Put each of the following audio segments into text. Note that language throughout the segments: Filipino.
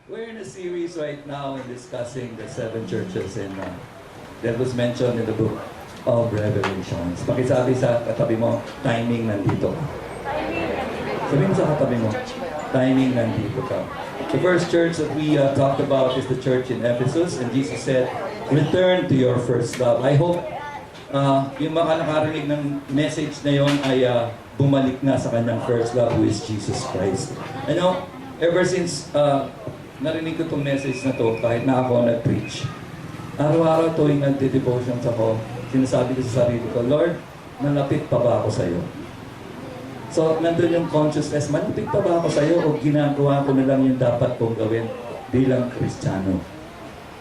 We're in a series right now in discussing the seven churches that was mentioned in the book of Revelations. Pakisabi sa katabi mo, timing nandito ka. Sabihin mo sa katabi mo, timing nandito ka. The first church that we talked about is the church in Ephesus, and Jesus said, return to your first love. I hope yung mga nakarinig ng message na yon ay bumalik na sa kanyang first love, who is Jesus Christ. You know, ever since narinig ko itong message na to, kahit na ako nag-preach, araw-araw tuwing nagde-devotions ako, sinasabi ko sa sarili ko, Lord, malapit pa ba ako sa'yo? So, nandun yung consciousness, malapit pa ba ako sa'yo o ginagawa ko na lang yung dapat kong gawin bilang Kristiyano?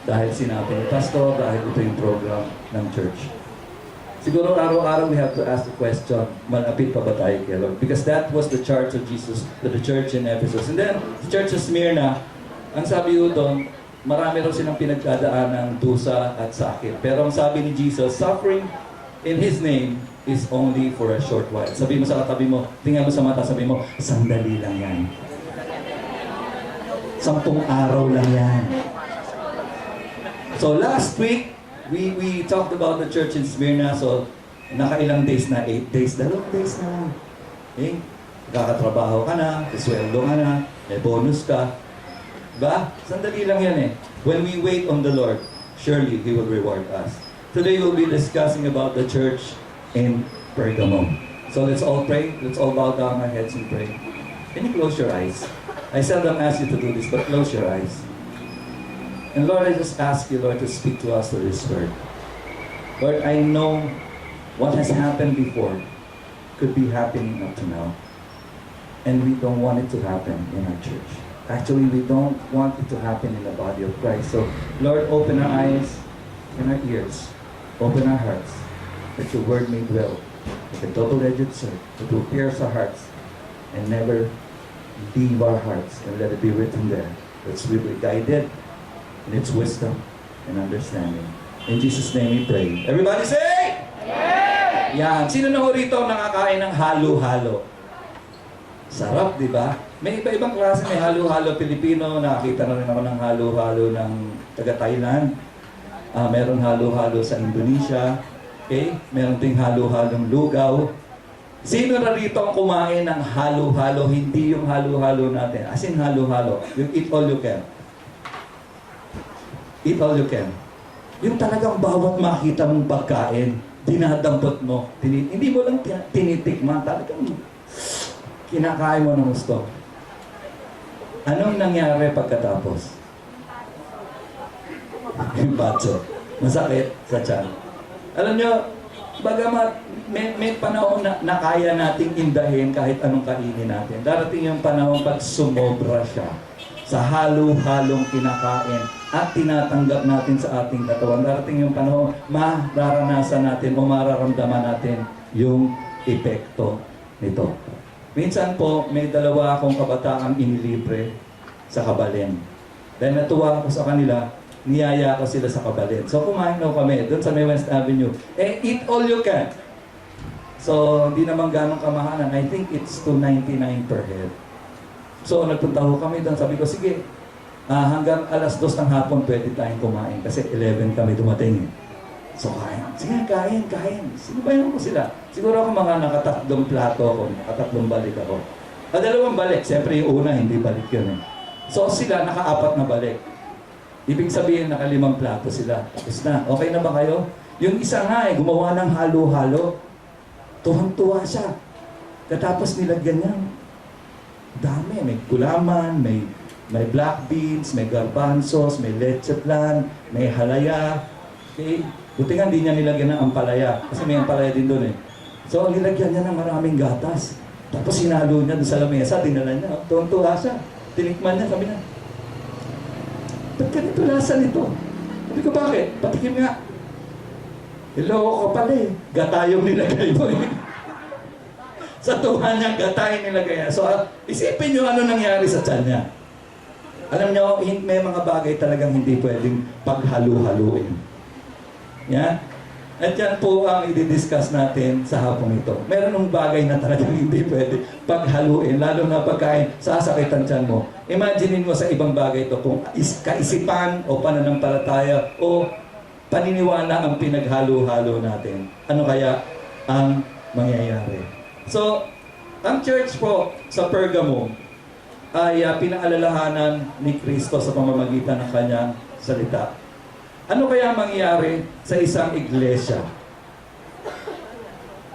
Dahil sinabi ni Pastor, dahil ito yung program ng church. Siguro araw-araw we have to ask the question, malapit pa ba tayo kay Lord? Because that was the charge of Jesus to the church in Ephesus. And then, the church of Smyrna, ang sabi ko doon, marami raw silang pinagdadaan ng dusa at sakit. Pero ang sabi ni Jesus, suffering in His name is only for a short while. Sabi mo sa katabi mo, tingnan mo sa mata, sabi mo, sandali lang yan. 10 araw lang yan. So last week, we talked about the church in Smyrna. So nakailang days na, 8 days, 2 days na lang. Okay? Kakatrabaho ka na, isweldo ka na, may bonus ka. Diba? Sandali lang yan eh. When we wait on the Lord, surely He will reward us. Today we'll be discussing about the church in Pergamum. So let's all pray. Let's all bow down our heads and pray. Can you close your eyes? I seldom ask you to do this, but close your eyes. And Lord, I just ask you, Lord, to speak to us through this word. Lord, I know what has happened before could be happening up to now. And we don't want it to happen in our church. Actually, we don't want it to happen in the body of Christ. So, Lord, open our eyes and our ears. Open our hearts. That your word may dwell like a double-edged sword that will pierce our hearts and never leave our hearts. And let it be written there. That's really guided in its wisdom and understanding. In Jesus' name we pray. Everybody say! Yeah! Yan. Sino na ho rito nakakain ng halo-halo? Sarap, di ba? May iba-ibang klase, may halo-halo Pilipino, nakakita na rin ako ng halo-halo ng taga-Thailand. Meron halo-halo sa Indonesia. Okay? Meron ding halo-halong lugaw. Sino na rito ang kumain ng halo-halo? Hindi yung halo-halo natin. As in halo-halo. Yung eat all you can. Eat all you can. Yung talagang bawat makita mong pagkain, dinadampot mo. Hindi mo lang tinitikman. Talagang kinakain mo ng gusto. Anong nangyari pagkatapos? Yung batso. Masakit sa tiyan. Alam nyo, bagamat may panahon na kaya nating indahin kahit anong kainin natin. Darating yung panahon pag sumobra siya sa halo-halong kinakain at tinatanggap natin sa ating katawan. Darating yung panahon, mararanasan natin o mararamdaman natin yung epekto nito. Minsan po, may dalawa akong kabataang inilibre sa Kabalen. Dahil natuwa ako sa kanila, niyaya ko sila sa Kabalen. So kumain daw kami doon sa May West Avenue. Eat all you can. So hindi naman ganong kamahalan. I think it's $2.99 per head. So nagpunta ko kami doon. Sabi ko, sige, hanggang alas 2 ng hapon pwede tayong kumain. Kasi 11 kami dumating. So kain. Sige, kain. Sinubayan ko sila. Siguro ako mga nakatatlong plato ako, nakatatlong balik ako. 2 balik. Siyempre yung una, hindi balik yun eh. So sila, naka-4 na balik. Ibig sabihin, naka-5 plato sila. Tapos na, okay na ba kayo? Yung isa nga eh, gumawa ng halo-halo. Tuhang-tuwa siya. Katapos nilagyan niya. Dami. May gulaman, may black beans, may garbanzos, may leche flan, may halaya. Okay? Buti nga hindi niya nilagyan ng ampalaya. Kasi may ampalaya din doon eh. So, nilagyan niya ng maraming gatas. Tapos sinalo niya doon sa lamesa, dinala niya. Tuwang-tuwa siya. Tinikman niya, sabi niya, ba't ganito lasa nito? Sabi ko, bakit? Patikim nga. Hello, ka pala eh. Gata yung nilagay mo eh. Sa tuwa niya, gata yung nilagay niya. So, isipin niyo ano nangyari sa tiyan niya. Alam niyo, may mga bagay talagang hindi pwedeng paghalu-haluin. Yan. At yan po ang i-discuss natin sa hapong ito. Meron ng bagay na talagang hindi pwede paghaluin, lalo na pagkain, sasakitan tiyan mo. Imaginein mo sa ibang bagay ito kung kaisipan o pananampalataya o paniniwala ang pinaghalo-halo natin. Ano kaya ang mangyayari? So, ang church po sa Pergamo ay pinaalalahanan ni Kristo sa pamamagitan ng kanyang salita. Ano kaya mangyayari sa isang iglesia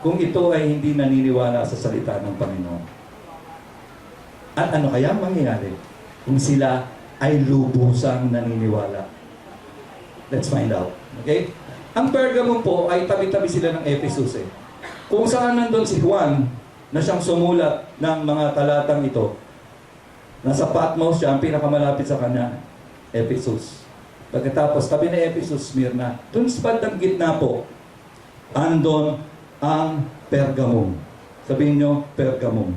kung ito ay hindi naniniwala sa salita ng Panginoon? At ano kaya mangyayari kung sila ay lubusang naniniwala? Let's find out. Okay? Ang Pergamo po ay tabi-tabi sila ng Ephesus eh. Kung saan nandun si Juan na siyang sumulat ng mga talatang ito, nasa Patmos siya, ang pinakamalapit sa kanya, Ephesus. Pagkatapos, tabi na Ephesus, Smyrna. Doon sa bandang gitna po, andon ang Pergamum. Sabihin nyo, Pergamum.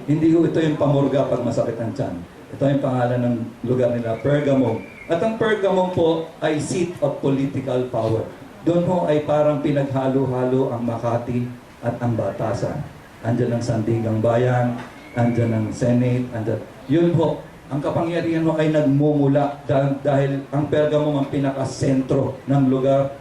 Hindi ko ito yung pamurga pag masakit ang tiyan. Ito yung pangalan ng lugar nila, Pergamum. At ang Pergamum po ay seat of political power. Doon ho ay parang pinaghalo-halo ang Makati at ang Batasan. Andyan ang Sandigang Bayan, andyan ang Senate, andyan. Yun ho, ang kapangyarihan mo ay nagmumula dahil ang Pergamum ang pinaka-sentro ng lugar.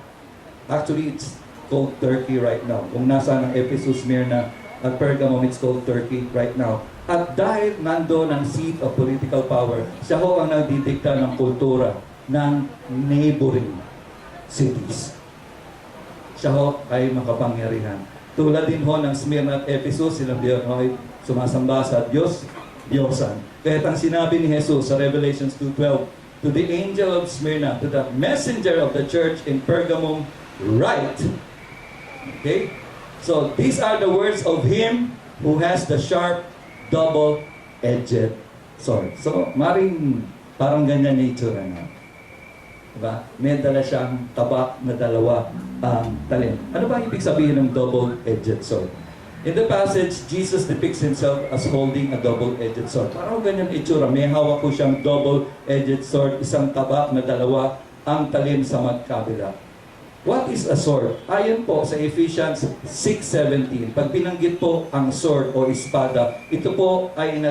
Actually, it's called Turkey right now. Kung nasa ng Ephesus, Smyrna, at Pergamum, it's called Turkey right now. At dahil nandoon ang seat of political power, siya ho ang nagdidikta ng kultura ng neighboring cities. Siya ho ay makapangyarihan. Tulad din ho ng Smyrna at Ephesus, silang diyan ho ay sumasamba sa Diyos, Diyosan. Kaya ang sinabi ni Jesus sa Revelations 2:12, to the angel of Smyrna, to the messenger of the church in Pergamum, write. Okay? So, these are the words of him who has the sharp, double-edged sword. So, maring parang ganyan yung itsura na. Diba? May dala siyang tabak na dalawa ang talim. Ano ba ibig sabihin ng double-edged sword? In the passage, Jesus depicts himself as holding a double-edged sword. Parang ganyan itsura. May hawak ko siyang double-edged sword, isang tabak na dalawa, ang talim sa magkabila. What is a sword? Ayon po sa Ephesians 6:17, pag binanggit po ang sword o espada, ito po ay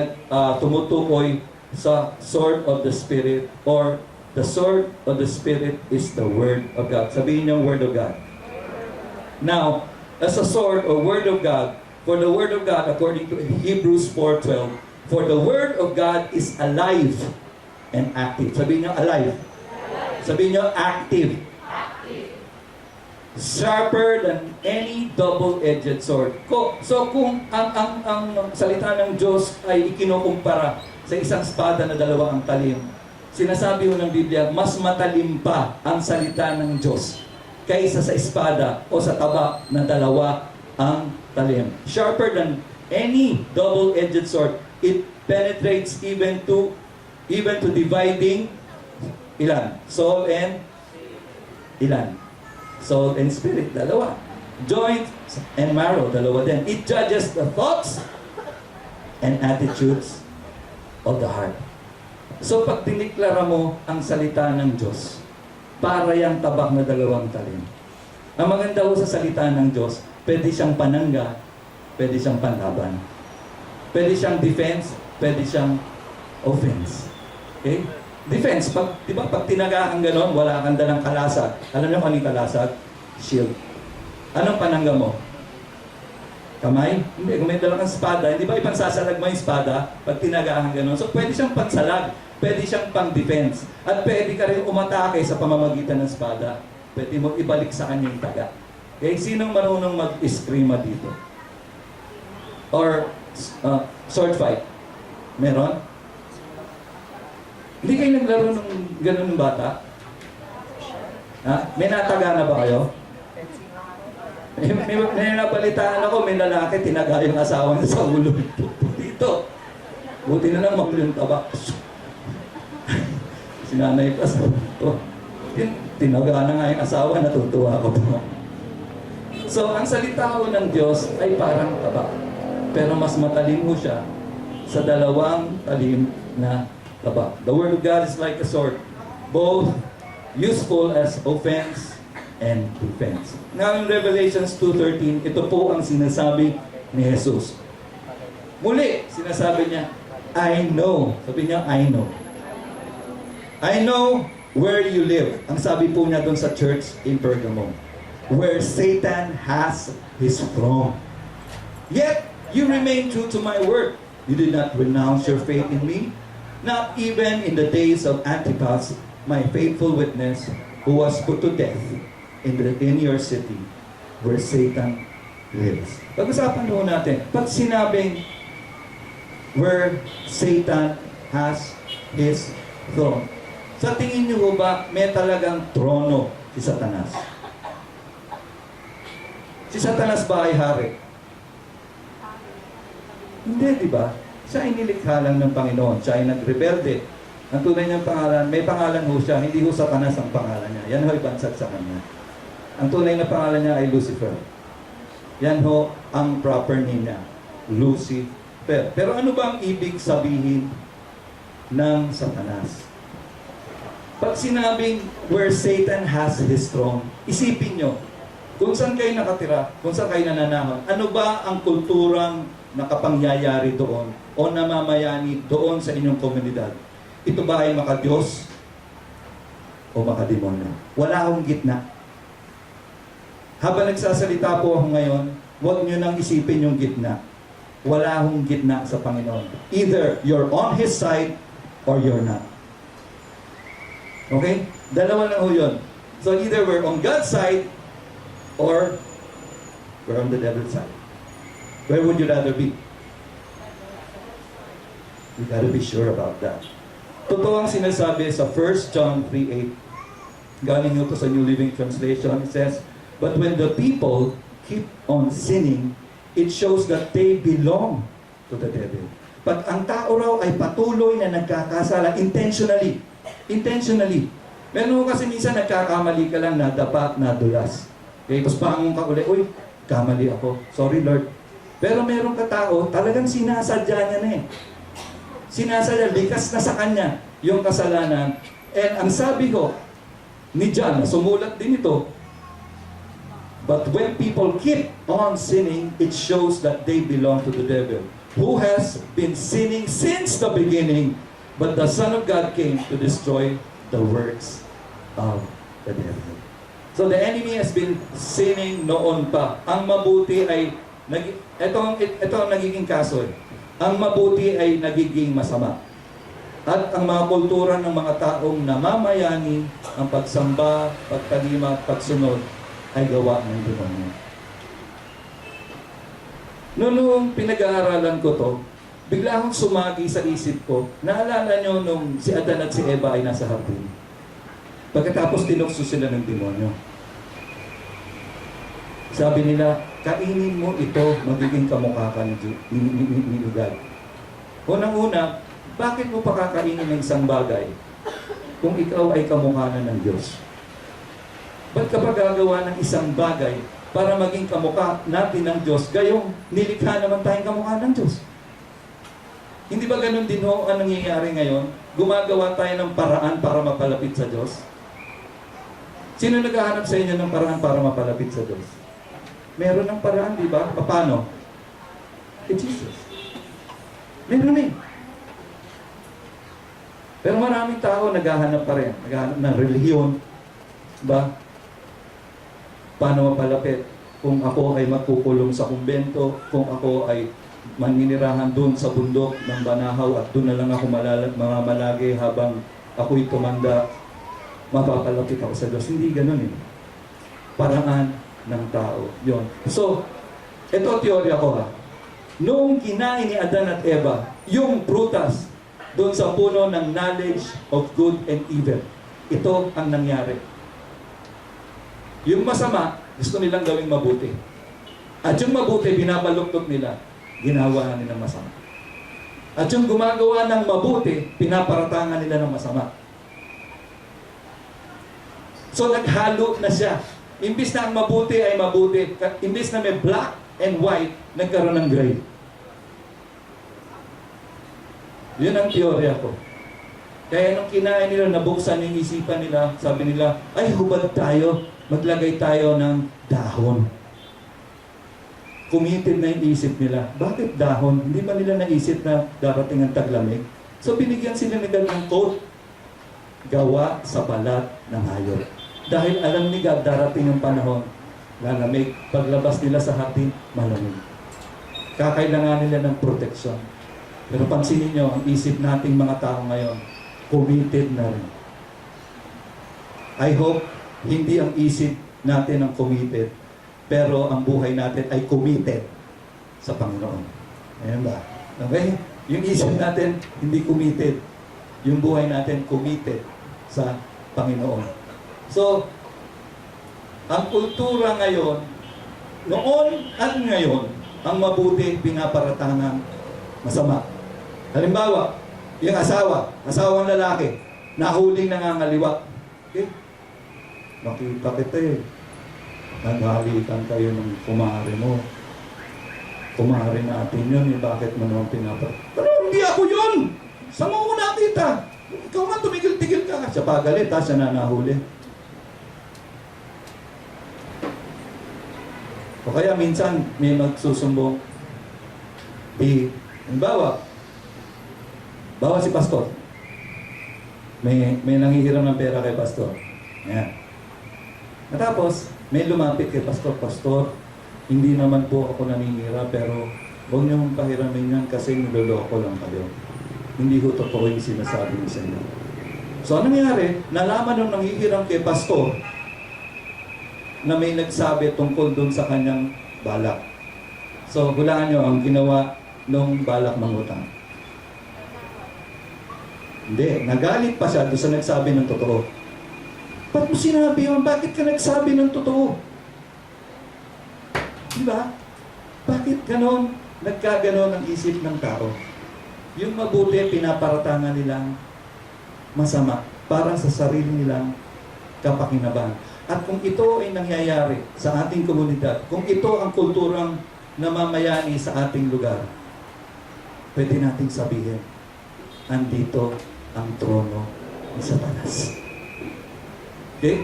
tumutukoy sa sword of the Spirit, or the sword of the Spirit is the Word of God. Sabihin niyo Word of God. Now, as a sword or Word of God, for the Word of God, according to Hebrews 4:12, for the Word of God is alive and active. Sabihin niyo alive. Sabihin niyo active. Sharper than any double-edged sword. So kung ang salita ng Diyos ay ikinukumpara sa isang espada na dalawa ang talim, sinasabi ho ng Biblia, mas matalim pa ang salita ng Diyos kaysa sa espada o sa taba na dalawa ang talim. Sharper than any double-edged sword. It penetrates even to dividing ilan? Soul and ilan? Soul and spirit, dalawa. Joints and marrow, dalawa din. It judges the thoughts and attitudes of the heart. So pag diniklara mo ang salita ng Diyos, para yung tabak na dalawang talim. Ang maganda ho sa salita ng Diyos, pwede siyang panangga, pwede siyang panlaban. Pwede siyang defense, pwede siyang offense. Okay? Defense, di ba pag tinaga kang gano'n, wala kang dalang kalasag. Alam niyo kung anong kalasag? Shield. Anong panangga mo? Kamay? Hindi, kung may dalang espada, hindi ba ipansasalag mo yung espada pag tinaga kang gano'n? So pwede siyang pansalag, pwede siyang pang-defense, at pwede ka rin umatake sa pamamagitan ng espada. Pwede mo ibalik sa kanya yung taga. Okay? Sinong marunong mag-eskrima dito? Or sword fight? Meron? Hindi kayo naglaro ng gano'n ng bata? Ha? May nataga na ba kayo? May napalitaan ako, may lalaki, tinaga yung asawa niya sa ulo. Dito. Buti na lang magulo yung tabak. Sinanay pa sa ito. Tinaga na nga yung asawa, natutuwa ako po. So, ang salita ko ng Diyos ay parang tabak. Pero mas matalim mo siya sa dalawang talim na tabak. The Word of God is like a sword, both useful as offense and defense. Now in Revelations 2:13, ito po ang sinasabi ni Jesus. Muli, sinasabi niya, I know. Sabi niya, I know. I know where you live. Ang sabi po niya doon sa church in Pergamum. Where Satan has his throne. Yet, you remain true to my word. You did not renounce your faith in me. Not even in the days of Antipas, my faithful witness, who was put to death in your city, where Satan lives. Pag-usapan po natin, pag sinabing where Satan has his throne, sa tingin niyo ba may talagang trono si Satanas? Si Satanas ba ay hari? Hindi, di ba? Siya ay nilikha lang ng Panginoon. Siya ay nagrebelde. Ang tunay niyang pangalan, may pangalan ho siya, hindi ho Satanas ang pangalan niya. Yan ho ibansag sa kanya. Ang tunay na pangalan niya ay Lucifer. Yan ho ang proper name niya, Lucifer. Pero ano ba ang ibig sabihin ng Satanas? Pag sinabing where Satan has his throne, isipin nyo, kung saan kayo nakatira, kung saan kayo nananahon, ano ba ang kulturang nakapangyayari doon o namamayani doon sa inyong komunidad? Ito ba ay makadiyos o makademonyo? Wala akong gitna. Habang nagsasalita po ako ngayon, huwag nyo nang isipin yung gitna. Wala akong gitna sa Panginoon. Either you're on His side or you're not. Okay? Dalawa lang ho yun. So either we're on God's side or we're on the devil's side. Where would you rather be? You gotta be sure about that. Totoo ang sinasabi sa 1 John 3:8. Galing nyo to sa New Living Translation. It says, but when the people keep on sinning, it shows that they belong to the devil. Pag ang tao raw ay patuloy na nagkakasala intentionally. Meron kasi minsan nagkakamali ka lang, nadapat, nadulas. Okay, tapos bangon ka ulit, uy, kamali ako. Sorry Lord. Pero meron ka tao, talagang sinasadya niya na eh. Sinasadya, likas na sa kanya yung kasalanan. And ang sabi ko, ni John, sumulat din ito, but when people keep on sinning, it shows that they belong to the devil, who has been sinning since the beginning, but the Son of God came to destroy the works of the devil. So the enemy has been sinning noon pa. Ang mabuti ay, ito ang nagiging kaso eh. Ang mabuti ay nagiging masama. At ang mga kultura ng mga taong namamayani, ang pagsamba, pagtalima, pagsunod, ay gawa ng demonyo. Noong pinag-aaralan ko to, bigla akong sumagi sa isip ko, naalala nyo nung si Adan at si Eva ay nasa hardin. Pagkatapos tinukso sila ng demonyo. Sabi nila, kainin mo ito, magiging kamukha ka ni God. Unang-una, bakit mo pa kakainin ng isang bagay kung ikaw ay kamukha na ng Diyos? Ba't ka pa gagawa ng isang bagay para maging kamukha natin ng Diyos, gayong nilikha naman tayong kamukha ng Diyos? Hindi ba ganun din ho ang nangyayari ngayon? Gumagawa tayo ng paraan para mapalapit sa Diyos? Sino naghahanap sa inyo ng paraan para mapalapit sa Diyos? Meron ng paraan, di ba? Paano? Jesus. Meron eh. Pero maraming tao naghahanap pa rin. Naghahanap ng relihiyon. Ba? Paano mapalapit? Kung ako ay magkukulong sa kumbento, kung ako ay maninirahan doon sa bundok ng Banahaw at doon na lang ako malagi habang ako'y tumanda, mapapalapit ako sa Diyos. Hindi ganun eh. Paraan ng tao. Yun. So, ito teorya ko ha. Noong kinain ni Adan at Eva, yung prutas doon sa puno ng knowledge of good and evil, ito ang nangyari. Yung masama, gusto nilang gawing mabuti. At yung mabuti, binabaluktot nila, ginawa nilang masama. At yung gumagawa ng mabuti, pinaparatangan nila ng masama. So naghalo na siya. Imbis na ang mabuti ay mabuti, imbis na may black and white, nagkaroon ng gray. Yun ang teorya ko. Kaya nung kinain nila, nabuksan yung isipan nila, sabi nila, ay hubad tayo. maglagay tayo ng dahon. Committed na yung isip nila. Bakit dahon? Hindi ba nila naisip na darating ang taglamig? So binigyan sila ni God ng coat. Gawa sa balat ng hayop. Dahil alam ni God, darating ang panahon, lalamig. Paglabas nila sa hardin, malamig. Kakailangan nila ng proteksyon. Pero pansinin nyo, ang isip nating mga tao ngayon, committed na rin. I hope, hindi ang isip natin ang committed, pero ang buhay natin ay committed sa Panginoon. Ayan ba? Okay? Yung isip natin, hindi committed. Yung buhay natin, committed sa Panginoon. So, ang kultura ngayon, noon at ngayon, ang mabuti pinaparatangan masama. Halimbawa, yung asawang lalaki, nahuling nangangaliwa. Okay? Nakita kita eh. Naghalikan kayo ng kumare mo. Kumare natin yun eh. Bakit mo naman Pero hindi ako yun! Saan mo nakita? Ikaw nga tumigil-tigil ka. Siya pagalit ha, siya na nahuli. O kaya minsan may magsusumbong. Bawa si pastor. May nanghihiram ng pera kay pastor. Yan. Natapos, may lumapit kay pastor. Pastor, hindi naman po ako naningira, pero huwag niyong pahiramin yan kasi niloloko lang kayo. Hindi ko totoo yung sinasabi niya sa inyo. So, ano nangyari? Nalaman nung nanghihiram kay pastor na may nagsabi tungkol doon sa kanyang balak. So, hulaan nyo ang ginawa nung balak mangutang. Hindi, nagalit pa siya doon sa nagsabi ng totoo. Ba't mo sinabi yun? Bakit ka nagsabi ng totoo? Diba? Bakit ganon? Nagkaganon ang isip ng tao. Yung mabuti, pinaparatangan nilang masama para sa sarili nilang kapakinabangan. At kung ito ay nangyayari sa ating komunidad, kung ito ang kulturang namamayani sa ating lugar, pwede nating sabihin, andito ang trono ni Satanas. Okay?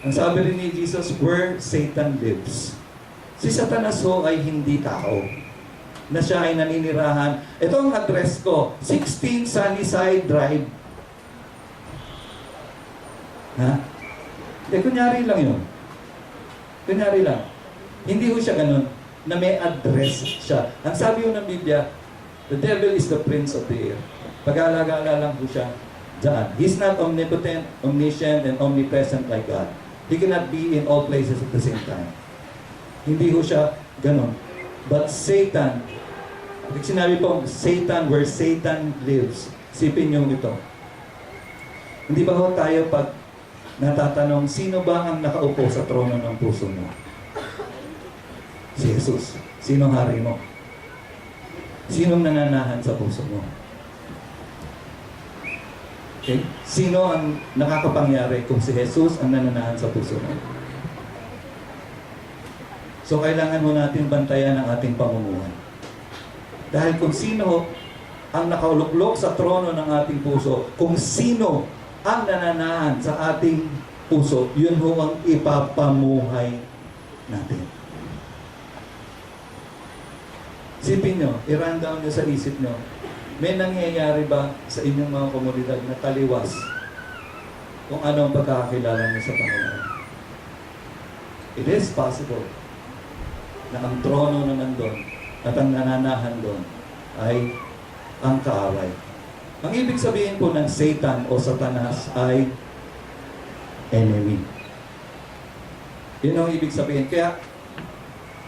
Ang sabi rin ni Jesus, where Satan lives. Si Satanas ho ay hindi tao. Na siya ay naninirahan. Ito ang address ko, 16 Sunnyside Drive. Ha? Kunyari lang yun. Kunyari lang. Hindi ho siya ganun, na may address siya. Ang sabi ho ng Biblia, the devil is the prince of the air. Pag-alagala lang ho siya dyan. He's not omnipotent, omniscient, and omnipresent like God. He cannot be in all places at the same time. Hindi ho siya ganun. But Satan, pag sinabi po, Satan, where Satan lives, sipin niyo ito. Hindi ba ho tayo pag natatanong, sino ba ang nakaupo sa trono ng puso mo? Si Jesus. Sino hari mo? Sinong nananahan sa puso mo? Okay? Sino ang nakakapangyari kung si Jesus ang nananahan sa puso mo? So, kailangan mo natin bantayan ang ating pamumuhay. Dahil kung sino ang nakauluklok sa trono ng ating puso, kung sino ang nananahan sa ating puso, yun ho ang ipapamuhay natin. Isipin nyo, i-rundown nyo sa isip nyo, may nangyayari ba sa inyong mga komunidad na taliwas kung ano ang pagkakakilala nyo sa Panginoon? It is possible na ang trono na nandun at ang nananahan doon ay ang kaaway. Ang ibig sabihin po ng Satan o Satanas ay enemy. Yun ang ibig sabihin. Kaya,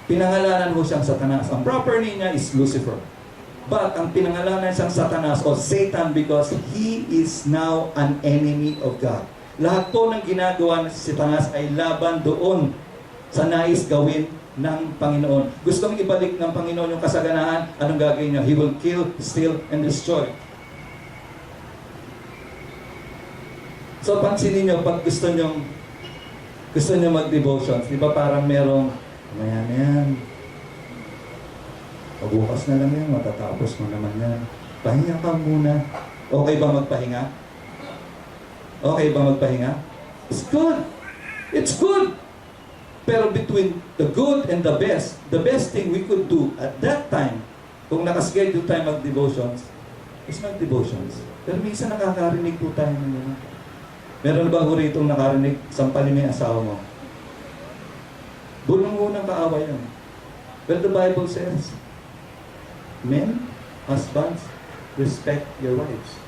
pinangalanan mo siyang Satanas. Ang proper name niya is Lucifer. But, ang pinangalanan siyang Satanas o Satan because he is now an enemy of God. Lahat po ng ginagawa ng Satanas ay laban doon sa nais gawin ng Panginoon. Gustong ibalik ng Panginoon yung kasaganaan, anong gagawin niya? He will kill, steal, and destroy. So, pansinin nyo, pag gusto nyo mag-devotions, di ba parang merong, mayan yan. Pabukas na lang yan, matatapos mo naman yan. Pahinga ka muna. Okay ba magpahinga? Okay ba magpahinga? It's good. It's good. Pero between the good and the best thing we could do at that time, kung nakaschedule tayo mag-devotions, is mag-devotions. Pero minsan nakakarinig po tayo ng gano'n. Meron ba ho rito nakarinig, sampalin mo yung asawa mo? Bulong-unang kaaway yan. Well, the Bible says, men, husbands, respect your wives.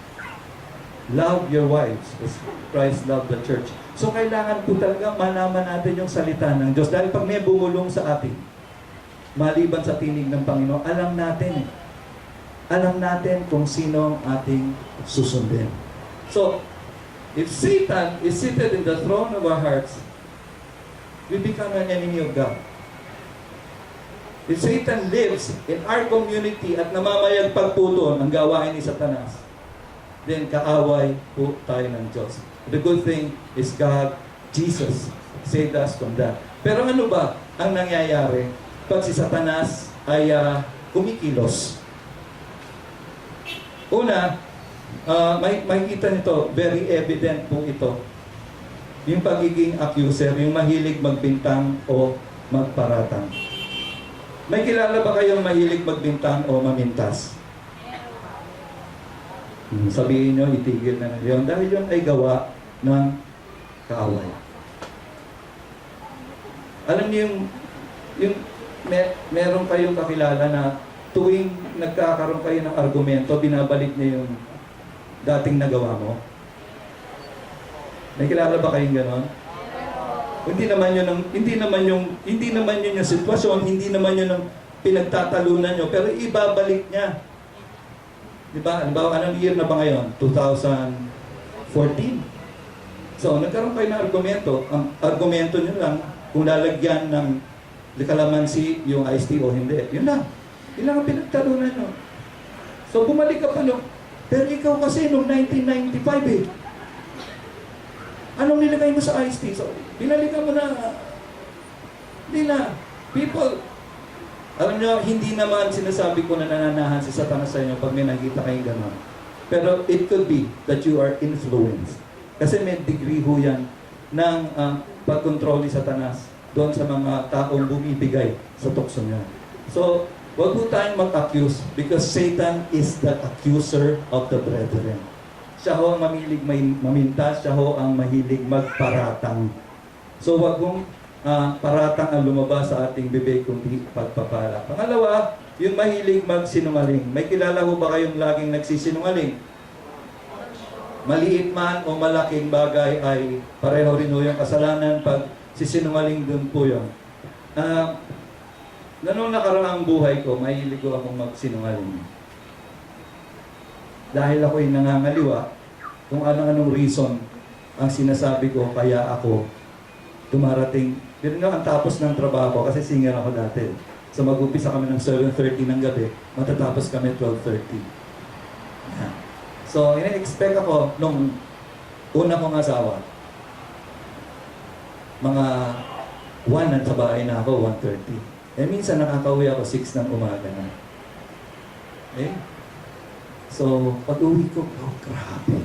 Love your wives as Christ loved the church. So kailangan po talaga malaman natin yung salita ng Diyos. Dahil pag may bumulong sa atin, maliban sa tinig ng Panginoon, alam natin eh. Alam natin kung sino ang ating susundin. So, if Satan is seated in the throne of our hearts, we become an enemy of God. If Satan lives in our community at namamayagpag po doon ang gawain ni Satanas, then kaaway po tayo ng Diyos. The good thing is God, Jesus, saved us from that. Pero ano ba ang nangyayari pag si Satanas ay kumikilos? Una, makikita nito, very evident po ito. Yung pagiging accuser, yung mahilig magbintang o magparatang. May kilala ba kayong mahilig magbintang o mamintas? Sabihin nyo, itigil na yun. Dahil yun ay gawa ng kaaway. Alam niyo meron kayong kakilala na tuwing nagkakaroon kayo ng argumento, binabalik niyo yung dating nagawa mo? May kilala ba kayong ganon? Hindi naman yun yung sitwasyon, hindi naman yun ang pinagtatalunan nyo, pero ibabalik niya. Diba? Halimbawa, anong year na ba ngayon? 2014. So, nagkaroon kayo ng argumento. Ang argumento nyo lang, kung lalagyan ng kalamansi yung iced tea o hindi. Yun lang. Yun lang ang pinagtalunan nyo. So, bumalik ka pa no. Pero ikaw kasi noong 1995 eh. Anong nilagay mo sa iced tea? So, binalikan mo na. Hindi na. People, alam nyo, hindi naman sinasabi ko na nananahan si Satanas sa inyo pag may nakita kayong gano'n. Pero it could be that you are influenced. Kasi may degree ho yan ng pag-control ni Satanas doon sa mga taong bumibigay sa tukso niya. So, huwag po tayong mag-accuse because Satan is the accuser of the brethren. Siya ho ang mamilig mamintas, siya ho ang mahilig magparatang. So, huwag mong paratang ang lumabas sa ating bibig kundi pagpapala. Pangalawa, yung mahilig magsinungaling. May kilala ho ba kayong laging nagsisinungaling? Maliit man o malaking bagay ay pareho rin ho yung kasalanan pag sisinungaling dun po yun. Noong nakaraang buhay ko, mahilig ko akong magsinungaling. Dahil ako'y nangangaliwa kung anong reason ang sinasabi ko kaya ako dumarating. Pero nga, ang tapos ng trabaho, kasi singer ako dati. So mag-upisa kami ng 7:30 ng gabi, matatapos kami 12:30. Yeah. So, ina-expect ako nung una kong asawa. Mga 1 at sa bahay na ako, 1:30. Eh, minsan nakakauwi ako 6 ng umaga na. Eh? So, pag-uwi ko, oh, grabe.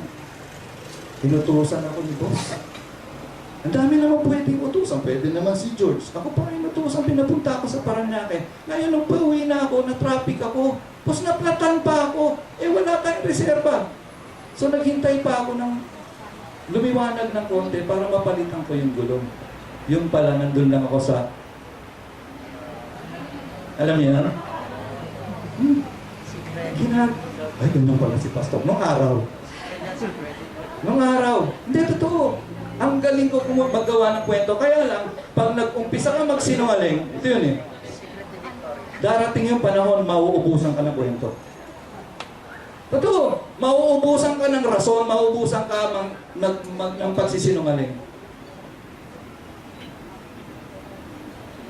Tinutusan ako ni boss. Ang dami naman pwedeng utusan. Pwede naman si George. Ako pa rin utusan, pinapunta ako sa Paranaque. Ngayon, nung pauwi na ako, na-traffic ako, tapos naplatan pa ako. Eh, wala tayong reserva. So, naghintay pa ako ng lumiwanag ng konti para mapalitan ko yung gulong. Yung pala, nandun lang ako sa... Alam niyo yan? Ay, ganun pala si Pastor. Nung araw. Hindi, totoo. Ang galing ko magawa ng kwento. Kaya lang, pag nag-umpisa ka magsinungaling, ito yun eh. Darating yung panahon, mauubusan ka ng kwento. Totoo. Mauubusan ka ng rason, mauubusan ka ng pagsisinungaling.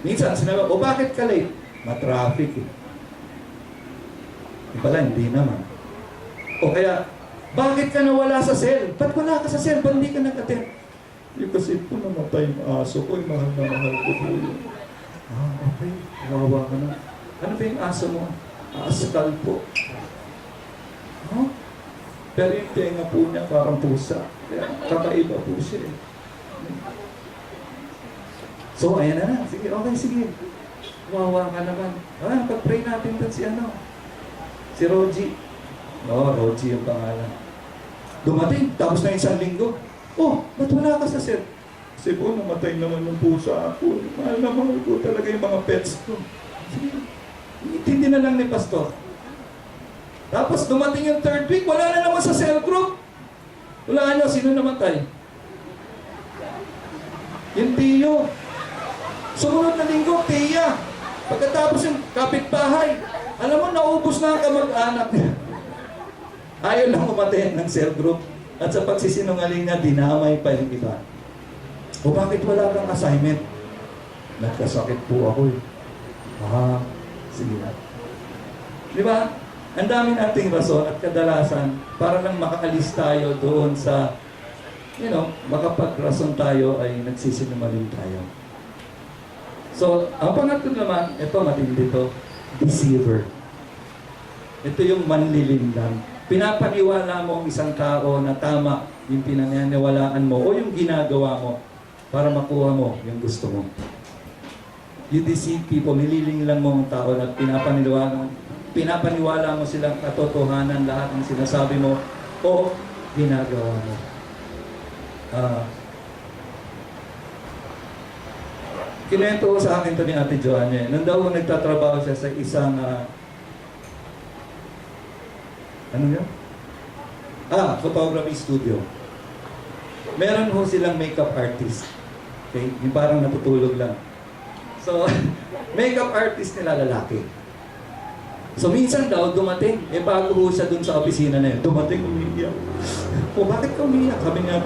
Minsan, sinabi, bakit ka late? Ma-traffic eh. Pala, hindi naman. O kaya, bakit ka nawala sa cell? Ba't wala ka sa cell? Ba't hindi ka nag-attend? Kasi po namatay yung aso ko, mahal na mahal ko po yun. Okay. Kawawa ka na. Ano ba yung aso mo? Askal po. Huh? Pero yung tenga po niya parang pusa. Kaya kakaiba po siya eh. So, ayan na. Sige, okay, sige. Wawa ka naman. Pag-pray natin doon si Rogie. Oo, Rogie yung pangalan. Dumating, tapos na 1 linggo. Oh, ba't wala ka sa set? Kasi po, namatay naman yung pusa ako. Mahal na mahal ko talaga yung mga pets ko. Sige, intindi na lang ni Pastor. Tapos dumating yung 3rd week, wala na naman sa cell group. Wala nyo, sino namatay? Yung tiyo. Sumunod na linggo, tiya. Pagkatapos yung kapitbahay. Alam mo, naubos na ang kamag-anak niya. Ayaw lang umaten ng cell group. At sa pagsisinungaling niya, dinamay pa yung iba. O bakit wala kang assignment? Nagkasakit po ako eh. Sige na. Di ba? Ang dami nating rason at kadalasan para lang makaalis tayo doon sa, makapag-rason tayo ay nagsisinungaling tayo. So, ang pangatlo naman, ito matindi to, deceiver. Ito yung manlilinlang. Pinapaniwala mo ang isang tao na tama yung pinaniniwalaan mo o yung ginagawa mo para makuha mo yung gusto mo. You deceive people, nililinglang mo ang tao na pinapaniwala mo silang katotohanan lahat ng sinasabi mo o ginagawa mo. Kinento ko sa akin ito ni Ate Joanne. Nung daw nagtatrabaho siya sa isang photography studio. Meron ho silang makeup artist. Okay? Yung parang natutulog lang. So, makeup artist nila lalaki. So, minsan daw dumating, bago ho siya dun sa opisina na yun, dumating, umiiyak. Bakit ka umiiyak? Sabi niya,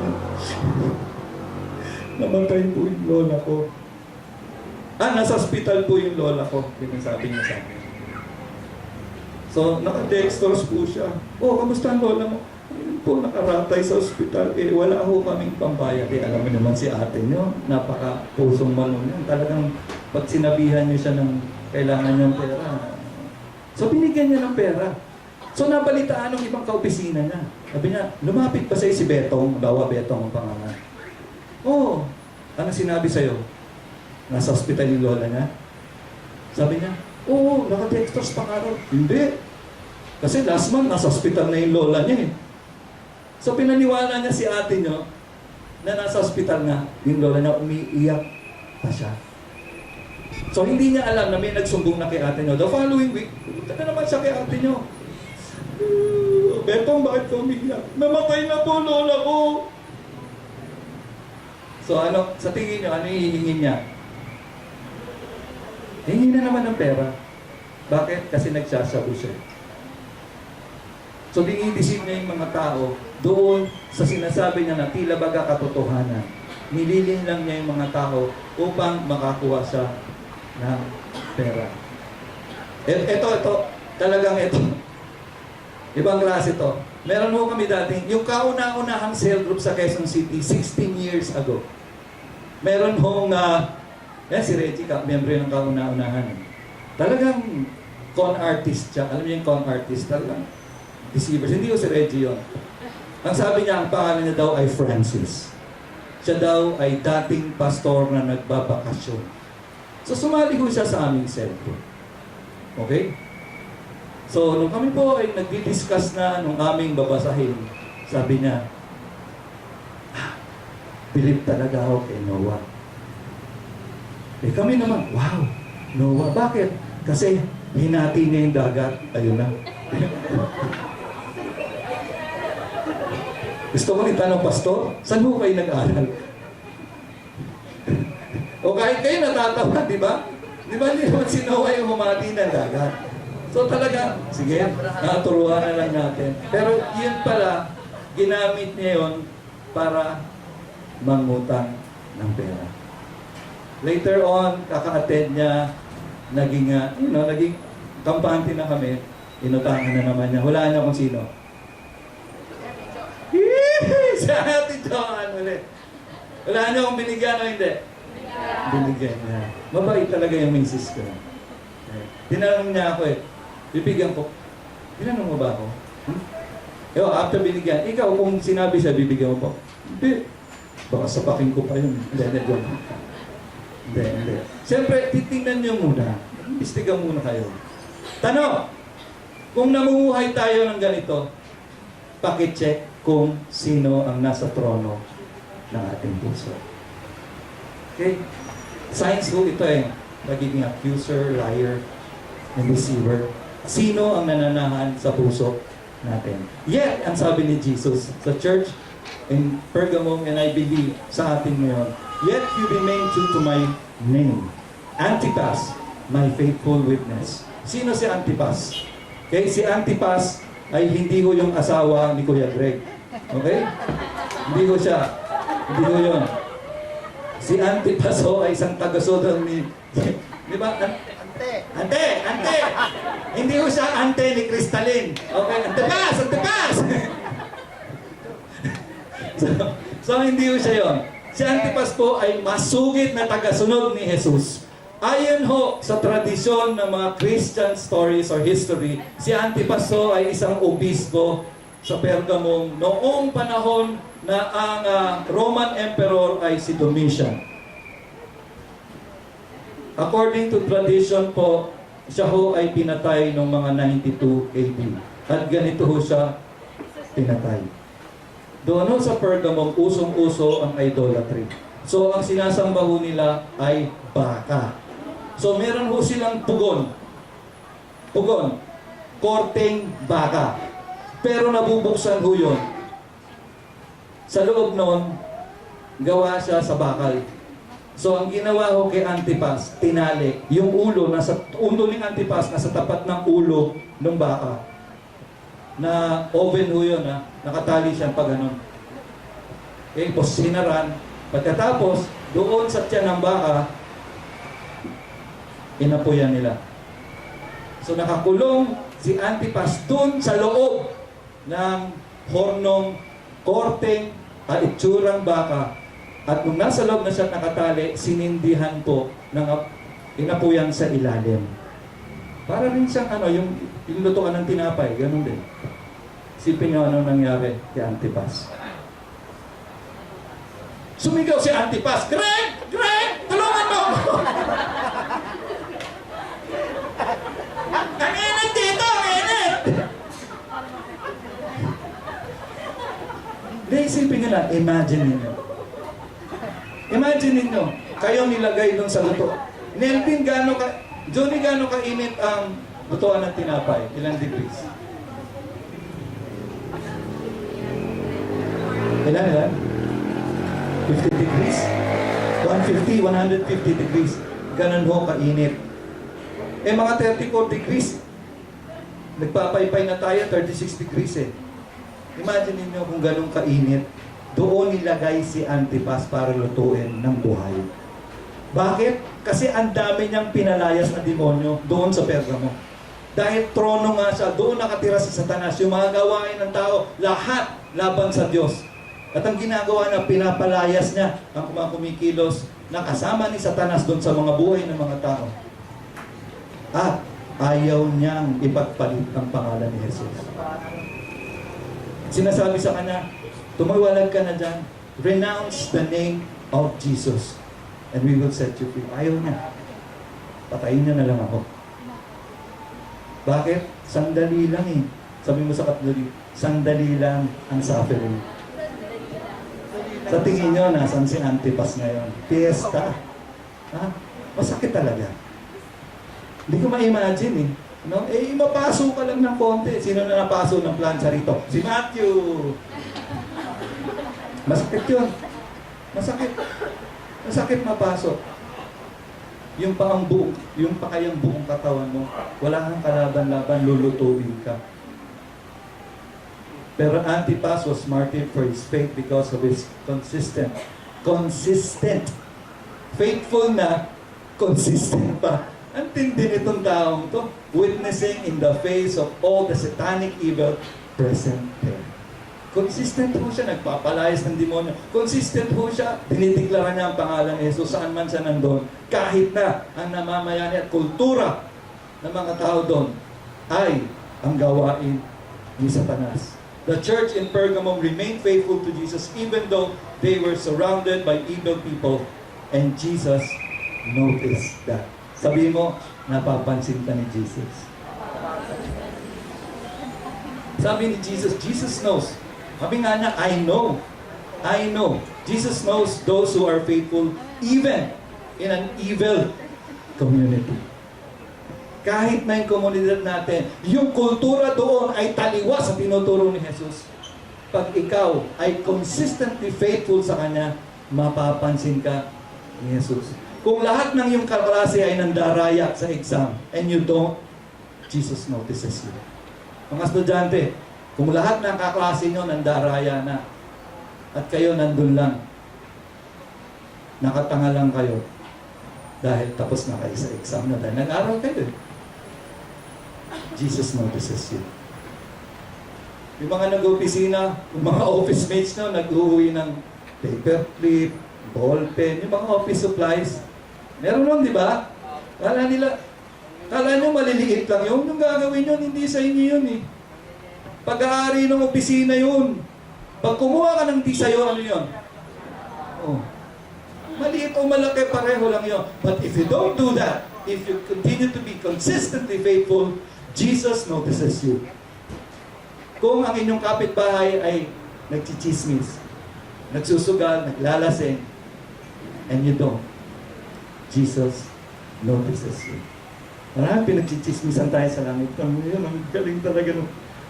namatay po yung lola ko. Nasa hospital po yung lola ko. Sabi niya sa akin. So, naka-dextrose po siya. Kamusta ang lola mo? Ayun po, nakaratay sa ospital. Wala ho kaming pambayad. Alam mo naman si ate niyo, napaka-pusong manong yan. Talagang pag sinabihan niyo siya ng kailangan niyang pera. So, binigyan niya ng pera. So, nabalitaan ng ibang kaopisina niya. Sabi niya, lumapit pa sa'yo si Betong. Bawa Betong ang pangalan. Ano sinabi sa'yo? Nasa ospital yung lola niya? Sabi niya, naka-dextrose pa nga raw. Hindi. Kasi last month, nasa ospital na yung lola niya eh. So pinaniwala niya si ate niyo na nasa ospital na yung lola niya, umiiyak pa siya. So hindi niya alam na may nagsumbong na kay ate niyo. The following week, pumunta na naman siya kay ate niyo. Betong, bakit ka umiiyak? Namatay na po lola ko. So sa tingin niyo, ano hihingin niya? Hingi na naman ng pera. Bakit? Kasi nagsasabi siya. So, dinideceive niya yung mga tao doon sa sinasabi niya na tila baga katotohanan. Nililin lang niya yung mga tao upang makakuha siya ng pera. Talagang ito. Ibang klase ito. Meron ho kami dating, yung kauna-unahang cell group sa Quezon City, 16 years ago. Meron hong si Reggie, member ng kauna-unahan. Talagang con artist siya. Alam niyo yung con artist? Talagang deceivers. Hindi ko si Reggie yun. Ang sabi niya, ang pangalan niya daw ay Francis. Siya daw ay dating pastor na nagbabakasyon. So sumali ko siya sa aming cell group. Okay? So nung kami po ay nagdi-discuss na nung aming babasahin, sabi niya, believe talaga ako kay Noah. Kami naman, wow, Noah. Bakit? Kasi hinati niya yung dagat. Ayun na. Gusto ko itanong, Pastor, saan mo kayo nag-aral? O kahit kayo natatawa, di ba? Di ba hindi naman si Noah yung humati ng dagat? So talaga, sige, naturuan na lang natin. Pero yun pala, ginamit niya yun para mangutang ng pera. Later on, kaka-attend niya, naging kampante na kami, inutangan na naman niya. Wala niya kung sino. Si Ate Joanne ulit. Wala niya kung binigyan o hindi? Binigyan niya. Mabait talaga yung misis ko. Tinanong niya ako bibigyan ko. Tinanong mo ba ako? After binigyan, ikaw kung sinabi siya, bibigyan mo po. Hindi. Baka sapakin ko pa yun. Hindi. Siyempre, titingnan nyo muna. Imbestiga muna kayo. Tanong, kung namumuhay tayo ng ganito, pakicheck kung sino ang nasa trono ng ating puso. Okay? Signs ho ito nagiging accuser, liar, and deceiver. Sino ang nananahan sa puso natin? Yet, ang sabi ni Jesus sa church in Pergamum, and I believe sa atin ngayon, yet you remain true to my name. Antipas, my faithful witness. Sino si Antipas? Okay, si Antipas ay hindi ho yung asawa ni Kuya Greg. Okay? Hindi ho siya. Hindi ho yun. Si Antipas ho ay isang taga-sodom ni... Di ba? Ante! Hindi ho siya ante ni Crystalline. Okay? Antipas! So hindi ho siya yun. Si Antipas po ay masugid na taga-sunod ni Jesus. Ayon ho sa tradisyon ng mga Christian stories or history, si Antipas ho ay isang obispo sa Pergamum noong panahon na ang Roman Emperor ay si Domitian. According to tradition po, siya ho ay pinatay noong mga 92 AD. At ganito ho siya pinatay. Doon ho sa Pergamum, usong-uso ang idolatry. So, ang sinasamba ho nila ay baka. So, meron ho silang pugon. Korteng baka. Pero nabubuksan ho yun. Sa loob noon, gawa siya sa bakal. So, ang ginawa ho kay Antipas, tinali. Yung ulo ni Antipas, nasa tapat ng ulo ng baka. Na oven ho yun, nakatali siya pag ganun. Okay, tapos sinaran. Pagkatapos, doon sa tiyan ng baka, inapuyan nila. So nakakulong si Antipas doon sa loob ng hornong korteng at itsurang baka. At nung nasa loob na siya nakatali, sinindihan po ng inapuyan sa ilalim. Para rin siyang yung lutuan ng tinapay, ganun din. Sipin nyo anong nangyari kay Antipas. Sumigaw si Antipas, Greg! Tulungan mo! Ang init dito! Ang init! Hindi, isipin nyo lang, imagine ninyo, kayo nilagay doon sa luto. Nelvin, Johnny, gano'n kainit ang lutuan ng tinapay? Ilang degrees? Ilan? 50 degrees? 150, 150 degrees. Ganun ho kainit. Mga 34 degrees. Nagpapaypay na tayo, 36 degrees Imagine niyo kung ganun kainit. Doon nilagay si Antipas para lutuin ng buhay. Bakit? Kasi ang dami niyang pinalayas na demonyo doon sa Pergamo. Dahil trono nga siya, doon nakatira si Satanas. Yung mga gawain ng tao, lahat laban sa Diyos. At ang ginagawa na pinapalayas niya ang mga kumikilos na kasama ni Satanas doon sa mga buhay ng mga tao. At ayaw niyang ipagpalit ang pangalan ni Jesus. Sinasabi sa kanya, tumawalag ka na dyan, renounce the name of Jesus and we will set you free. Ayaw niya. Patayin niya na lang ako. Bakit? Sandali lang Sabi mo sa Katolik, sandali lang ang suffering. Sa tingin nyo, nasan si Antipas ngayon? Fiesta. Masakit talaga. Hindi ko ma-imagine mapaso ka lang ng konti. Sino na napaso ng plancha rito? Si Matthew. Masakit yun. Masakit mapasok. Yung kayang buong katawan mo, wala kang kalaban-laban, lulutuin ka. Pero Antipas was martyred for his faith because of his consistent, faithful na, consistent pa. Ang tindi nitong taong to, witnessing in the face of all the satanic evil present there. Consistent ho siya, nagpapalayas ng demonyo. Consistent ho siya, dinideklara niya ang pangalan ni Jesus saan man siya nandun. Kahit na ang namamayani at kultura ng mga tao doon ay ang gawain ni Satanas. The church in Pergamum remained faithful to Jesus even though they were surrounded by evil people and Jesus notice that. Sabi mo, napapansin ka ni Jesus. Sabi ni Jesus, Jesus knows. Sabi nga niya, I know. I know. Jesus knows those who are faithful even in an evil community. Kahit na yung komunidad natin, yung kultura doon ay taliwas sa tinuturo ni Jesus. Pag ikaw ay consistently faithful sa Kanya, mapapansin ka ni Jesus. Kung lahat ng iyong kaklase ay nandaraya sa exam and you don't, Jesus notices you. Mga estudyante, kung lahat ng kaklase nyo nandaraya na at kayo nandun lang, nakatanga lang kayo dahil tapos na kayo sa exam na dahil nag-aral kayo. Jesus notices you. Yung mga nag-opisina, yung mga office mates nyo, nag-uwi ng paper clip, ball pen, yung mga office supplies. Meron nun, di ba? Kala nyo maliliit lang yun. Yung gagawin yun, hindi sa inyo yun eh. Pag-aari ng opisina yun. Pag kumuha ka ng di sa'yo, ano yun? Oh. Maliit o malaki, pareho lang yun. But if you don't do that, if you continue to be consistently faithful, Jesus notices you. Kung ang inyong kapitbahay ay nagchichismis, nagsusugal, naglalasing, and you don't, Jesus notices you. Marami pinagchichismisan tayo sa langit. Ang galing talaga.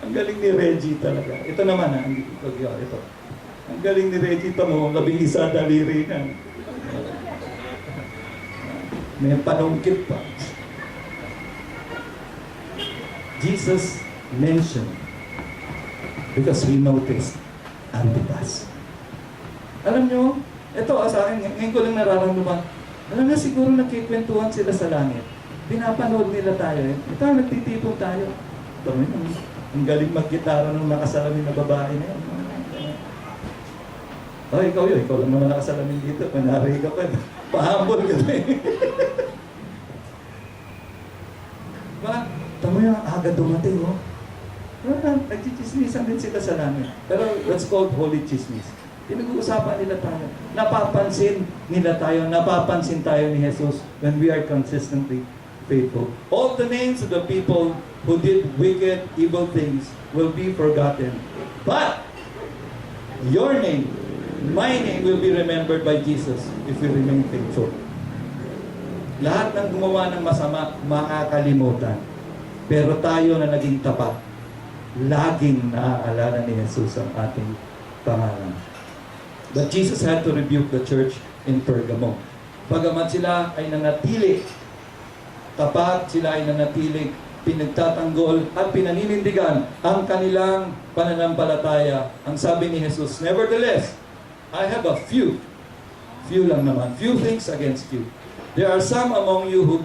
Ang galing ni Reggie talaga. Ito naman ito. Ang galing ni Reggie, ito mo, 11 daliri na. May panungkit pa. Jesus mentioned because we noticed Antipas. Alam nyo, ito sa akin, ngayon ko lang nararamdaman, alam nyo, siguro nagkikwentuhan sila sa langit. Pinapanood nila tayo. Ito, nagtitipon tayo. Ito, ang galing mag-gitara ng nakasalamin na babae na yun. Oh, ikaw lang naman nakasalamin dito. Panari ka pa. Pahambol ka na Diba? Tama yung aga dumating, oh. Nagchichismisan din sila sa langit. Pero that's called holy chismis. Pinag-uusapan nila tayo. Napapansin nila tayo. Napapansin tayo ni Jesus when we are consistently faithful. All the names of the people who did wicked, evil things will be forgotten. But your name, my name will be remembered by Jesus if we remain faithful. Lahat ng gumawa ng masama, makakalimutan. Pero tayo na naging tapat, laging naaalala ni Jesus ang ating pangalan. But Jesus had to rebuke the church in Pergamo. Bagamat sila ay nanatili tapat, sila ay nanatiling pinagtatanggol at pinaninindigan ang kanilang pananampalataya. Ang sabi ni Jesus, nevertheless, I have a few lang naman, few things against you. There are some among you who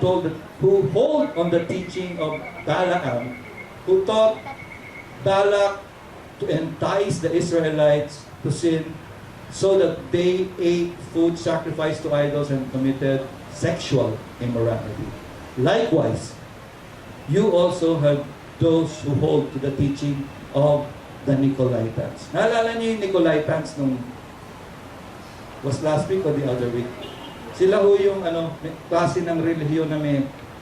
hold on the teaching of Balaam, who taught Balak to entice the Israelites to sin so that they ate food sacrificed to idols and committed sexual immorality. Likewise, you also have those who hold to the teaching of the Nicolaitans. Naalala niyo yung Nicolaitans nung was last week or the other week? Sila ho yung klase ng relihiyon na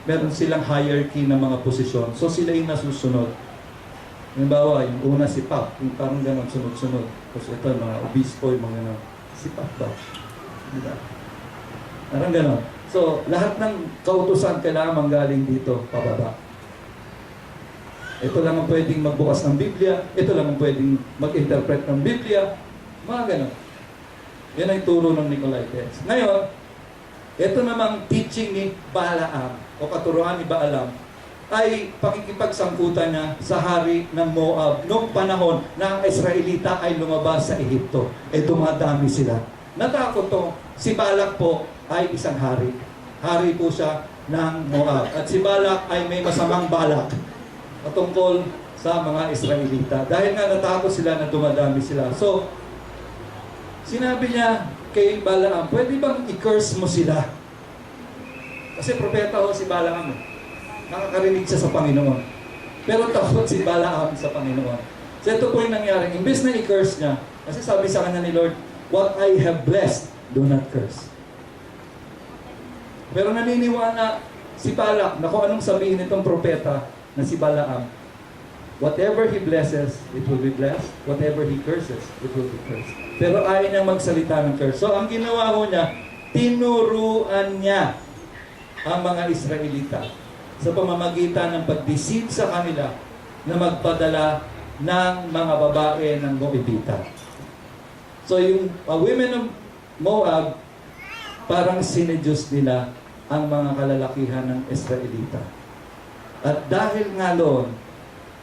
meron silang hierarchy ng mga posisyon. So sila yung nasusunod. Halimbawa, yung una si Pap, yung parang gano'n sunod-sunod. Tapos ito, mga obispo, yung mga gano'n. Si Pap ba? Diba? Parang gano'n. So, lahat ng kautusan kailangan manggaling dito, pababa. Ito lang ang pwedeng magbukas ng Biblia, ito lang ang pwedeng mag-interpret ng Biblia, mga gano'n. Yan ang turo ng Nicolaitans. Ngayon, ito namang teaching ni Balaam, o katuruan ni Balaam, ay pakikipagsangkutan niya sa hari ng Moab noong panahon na ang Israelita ay lumabas sa Ehipto. Dumadami sila. Natakot to. Si Balak po ay isang hari. Hari po siya ng Moab. At si Balak ay may masamang balak patungkol sa mga Israelita. Dahil nga natakot sila na dumadami sila. So, sinabi niya kay Balaam, pwede bang i-curse mo sila? Kasi propeta ho si Balaam. Nakakarinig siya sa Panginoon. Pero takot si Balaam sa Panginoon. So ito po yung nangyari. Imbes na i-curse niya, kasi sabi sa kanya ni Lord, what I have blessed, do not curse. Pero naniniwala si Balak na kung anong sabihin nitong propeta na si Balaam. Whatever he blesses, it will be blessed. Whatever he curses, it will be cursed. Pero ayaw niyang magsalita ng curse. So ang ginawa ko niya, tinuruan niya ang mga Israelita sa pamamagitan ng pag-deceive sa kanila na magpadala ng mga babae ng Moabita. So yung women of Moab, parang sinedyos nila ang mga kalalakihan ng Israelita. At dahil nga doon,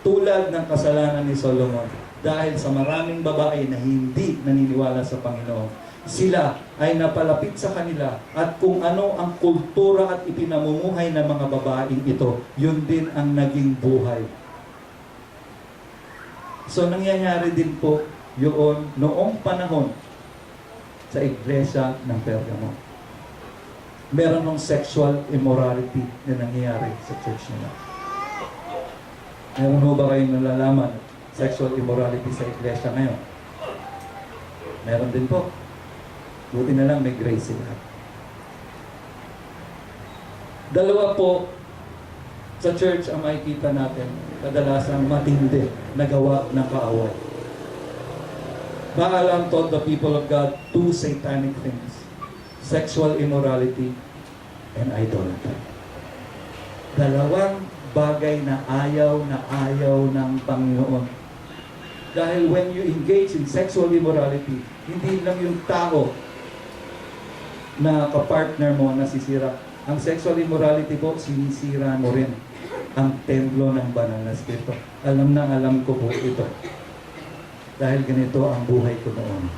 tulad ng kasalanan ni Solomon, dahil sa maraming babae na hindi naniniwala sa Panginoon, sila ay napalapit sa kanila at kung ano ang kultura at ipinamumuhay ng mga babaeng ito, yun din ang naging buhay. So nangyayari din po yun noong panahon sa iglesia ng Pergamo. Meron ng sexual immorality na nangyayari sa church nila. Meron mo ba kayong nalalaman sexual immorality sa iglesia ngayon? Meron din po. Buti na lang may grace sila. Dalawa po sa church ang makikita natin, kadalasang matindi na gawa ng kaaway. Balaam taught the people of God two satanic things: sexual immorality and idolatry. Dalawang bagay na ayaw ng Panginoon. Dahil when you engage in sexual immorality, hindi lang yung tao na kapartner mo nasisira. Ang sexual immorality po, sinisira mo rin ang templo ng banal na Espiritu. Alam ko po ito. Dahil ganito ang buhay ko noon.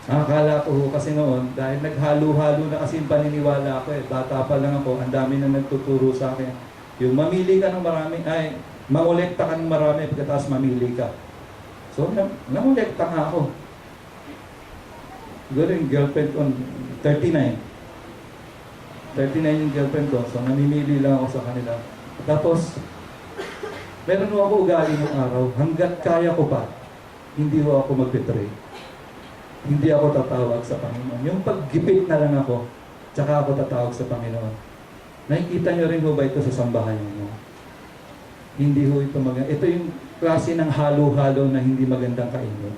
Akala ko kasi noon, dahil naghalo-halo na kasi yung paniniwala ko bata pa lang ako, ang dami na nagtuturo sa akin. Yung mamili ka ng marami, mangolekta ka ng marami, pagkatapos mamili ka. So, nangolekta nga ako. Siguro yung girlfriend ko, 39. 39 yung girlfriend ko, so namimili lang ako sa kanila. Tapos, meron ako ugali ng araw, hanggat kaya ko pa, hindi ko ako mag-betray. Hindi ako tatawag sa Panginoon. Yung paggipit na lang ako, tsaka ako tatawag sa Panginoon. Nakikita nyo rin ho ba ito sa sambahan nyo? Hindi ho ito maganda. Ito yung klase ng halo-halo na hindi magandang kainin.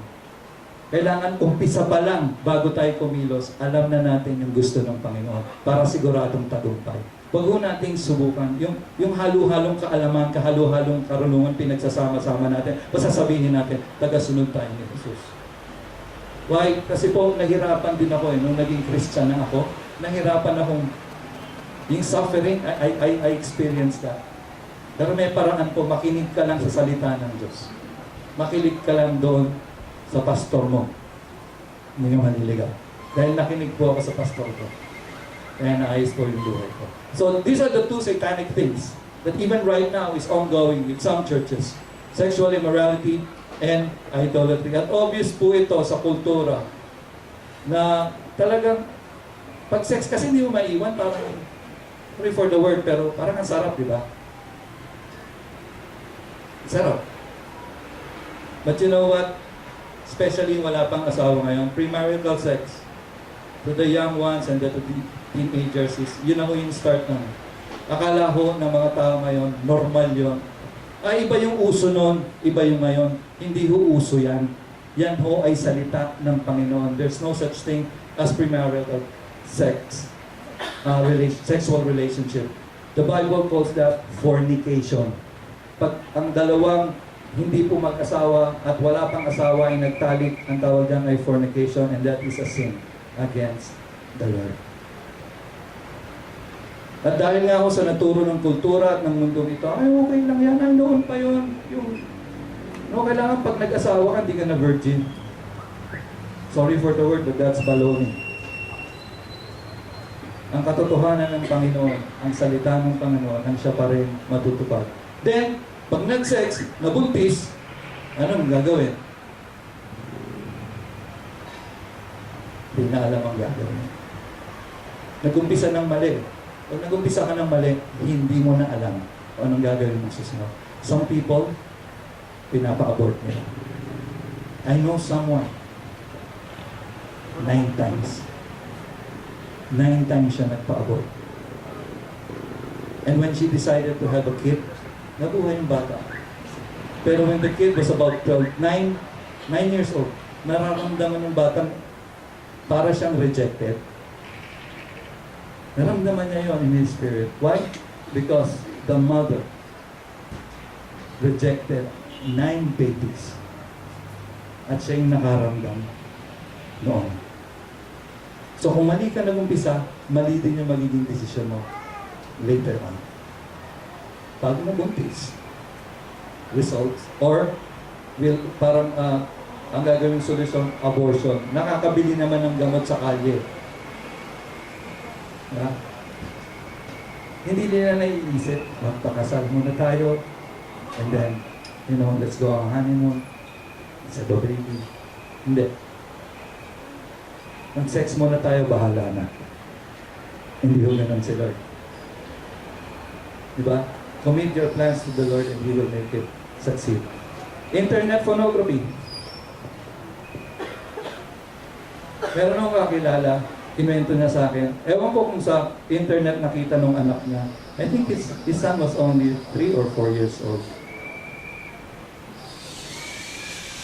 Kailangan umpisa pa lang bago tayo kumilos, alam na natin yung gusto ng Panginoon para siguradong tagumpay. Huwag ho nating subukan. Yung halo-halong kaalaman, kahalo-halong karunungan, pinagsasama-sama natin, basta sabihin natin, tagasunod tayo ni Jesus. Why? Kasi po, nahirapan din ako nung naging Christian na ako. Nahirapan akong, yung suffering, I experienced that. Pero may paraan po, makinig ka lang sa salita ng Diyos. Makinig ka lang doon sa pastor mo. Hindi yung maniligaw. Dahil nakinig po ako sa pastor ko. Kaya naayos ko yung buhay ko. So, these are the two satanic things that even right now is ongoing with some churches. Sexual immorality and idolatry. At obvious po ito sa kultura na talagang pag sex kasi hindi mo maiwan, parang sorry for the word, pero parang ang sarap, di ba? Sarap. But you know what? Especially wala pang asawa ngayon, premarital sex to the young ones and the teenagers is, yun na ho yung start na. Akala ho ng mga tao ngayon, normal yun. Iba yung uso nun, iba yung ngayon. Hindi ho uso yan. Yan ho ay salita ng Panginoon. There's no such thing as premarital sex, sexual relationship. The Bible calls that fornication. Pag ang dalawang hindi po mag-asawa at wala pang asawa ay nagtalik, ang tawag dyan ay fornication, and that is a sin against the Lord. At dahil nga ako sa naturo ng kultura at ng mundong ito, ay okay lang yan, ay noon pa yun. Kailangan pag nag-asawa ka, hindi ka na virgin. Sorry for the word, but that's baloney. Ang katotohanan ng Panginoon, ang salita ng Panginoon, ang siya pa rin matutupad. Then, pag nag-sex, nabuntis, anong gagawin? Hindi na alam ang gagawin. Nag-umpisa ng mali. Pag nag-umpisa ka ng mali, hindi mo na alam kung anong gagawin mo susunod. Some people, pinapa-abort nila. I know someone 9 times. 9 times siya nagpa-abort. And when she decided to have a kid, nabuhay yung bata. Pero when the kid was about 9 years old, nararamdaman yung batang para siyang rejected. Naramdaman niya yun in his spirit. Why? Because the mother rejected 9 babies. At siya yung nakaramdam noon. So kung mali ka nag-umpisa, mali din yung magiging desisyon mo later on. Pag nabuntis, results, or will parang ang gagawing solusyon, abortion. Nakakabili naman ng gamot sa kalye. Hindi nila naiisip, magpakasal muna tayo, and then, let's go on honeymoon, sa baby. Hindi. Mag-sex muna tayo, bahala na. Hindi ho ganun si Lord. Diba? Commit your plans to the Lord and He will make it succeed. Internet pornography. Meron akong kakilala, kinuwento niya sa akin. Ewan ko kung sa internet nakita nung anak niya. I think his son was only 3 or 4 years old.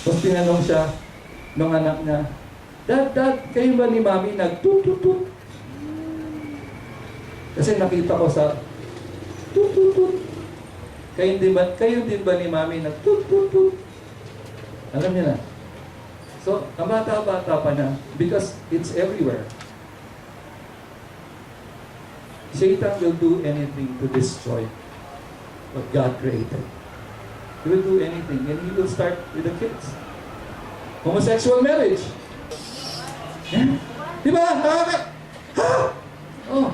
Tapos tinanong siya nung anak niya, Dad, kayo ba ni Mami nag-tut-tut-tut? Kasi nakita ko sa tut-tut-tut. Kayo din ba ni Mami nag-tut-tut-tut? Alam niyo na. So, ang bata-bata pa na, because it's everywhere. Satan will do anything to destroy what God created. He will do anything, and he will start with the kids. Homosexual marriage. Yeah? Diba? Ha? Oh.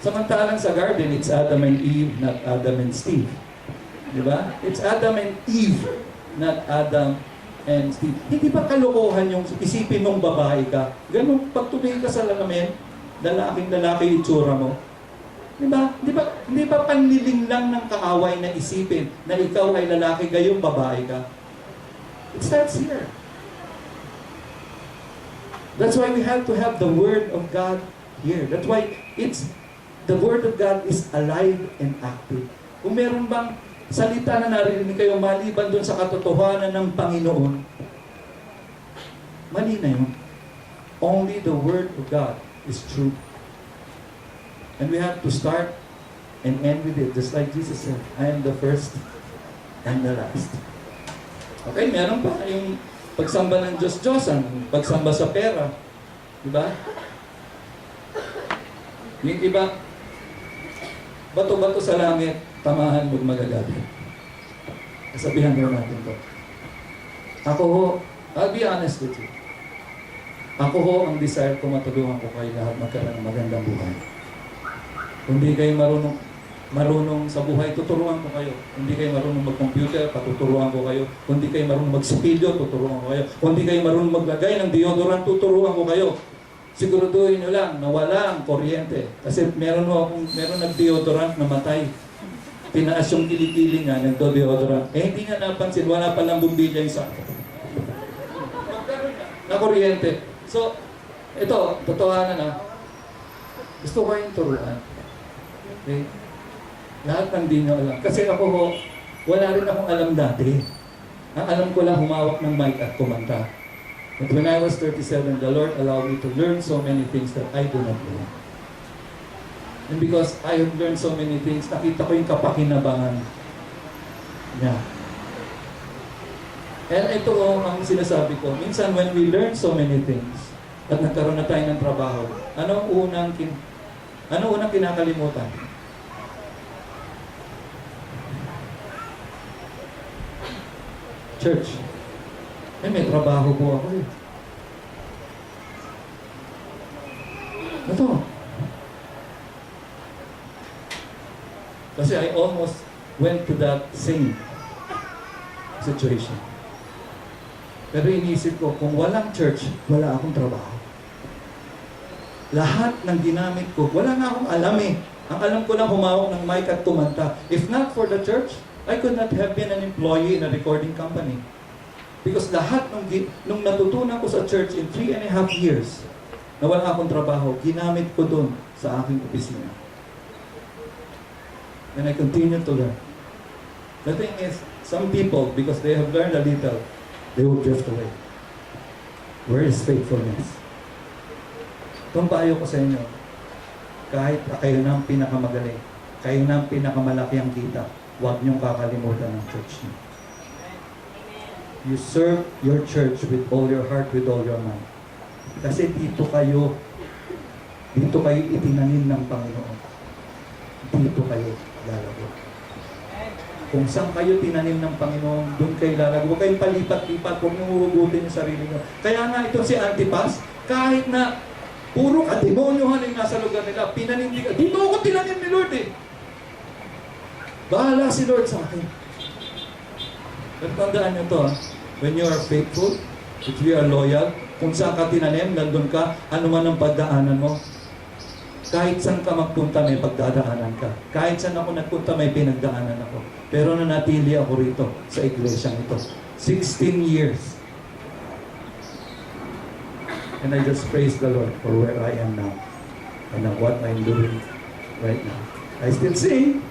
Samantalang sa garden, it's Adam and Eve, not Adam and Steve. Diba? It's Adam and Eve, not Adam and Steve. Hindi ba kalokohan yung isipin mong babae ka? Ganun, pag tumingin ka sa lalamin, lalaking-lalaki itsura mo. Diba? Hindi ba panliling lang ng kaaway na isipin na ikaw ay lalaki, gayong babae ka? It starts here. That's why we have to have the Word of God here. That's why the Word of God is alive and active. Kung meron bang salita na narinig kayo maliban doon sa katotohanan ng Panginoon, mali na yun. Only the Word of God is true. And we have to start and end with it. Just like Jesus said, I am the first and the last. Okay, meron pa yung pagsamba ng Diyos-Diyosan, pagsamba sa pera. Diba? Yung iba, bato-bato sa langit, tamahan mo magagabi. Sabihan mo natin to. Ako ho, I'll be honest with you. Ako ho, ang desire ko matulungan ko kayo lahat magkaroon ng magandang buhay. Kung di kayo marunong sa buhay, tuturuan ko kayo. Kung di kayo marunong mag-computer, patuturuan ko kayo. Kung di kayo marunong mag-spidyo, tuturuan ko kayo. Kung di kayo marunong maglagay ng deodorant, tuturuan ko kayo. Siguraduhin nyo lang na wala ang kuryente. Kasi meron nag-deodorant na matay. Tinaas yung kilikili niya, nagdo-deodorant. Hindi nga napansin, wala palang bumbilya yung sa na kuryente. So, ito, totohanan na. Gusto ko yung turuan. Okay? Lahat ng di nyo alam. Kasi ako ho, wala rin akong alam dati. Ang alam ko lang humawak ng mic at kumanta. But when I was 37, the Lord allowed me to learn so many things that I do not know. And because I have learned so many things, nakita ko yung kapakinabangan niya. And ito ang sinasabi ko. Minsan when we learn so many things, at nagkaroon na tayo ng trabaho, anong unang kinakalimutan? Church. May trabaho po ako eh. Ito. Kasi I almost went to that same situation. Pero iniisip ko, kung walang church, wala akong trabaho. Lahat ng ginamit ko, wala nga akong alam eh. Ang alam ko lang humawak ng mic at kumanta. If not for the church, I could not have been an employee in a recording company. Because lahat nung natutunan ko sa church in 3.5 years, na wala akong trabaho, ginamit ko doon sa aking opisina. And I continue to learn. The thing is, some people, because they have learned a little, they will drift away. Where is faithfulness? Itong payo ko sa inyo, kahit kayo na ang pinakamagaling, kayo na ang pinakamalaki ang kita, huwag niyong kakalimutan ng church niyo. You serve your church with all your heart, with all your mind. Kasi dito kayo itinanim ng Panginoon. Dito kayo lalago. Kung saan kayo tinanim ng Panginoon, doon kayo lalago. Huwag kayong palipat-lipat, huwag niyong huhugutin yung sarili niyo. Kaya nga ito si Antipas, kahit na puro kademonyohan yung nasa lugar nila, pinanindigan. Dito ako tinanim ni Lord eh. Bahala si Lord sa akin. Pero tandaan niyo to, when you are faithful, if you are loyal, kung saan ka tinanim, nandun ka, ano man ang pagdaanan mo. Kahit saan ka magpunta, may pagdadaanan ka. Kahit saan ako nagpunta, may pinagdaanan ako. Pero nanatili ako rito sa iglesyang ito. 16 years. And I just praise the Lord for where I am now. And what I'm doing right now. I still sing.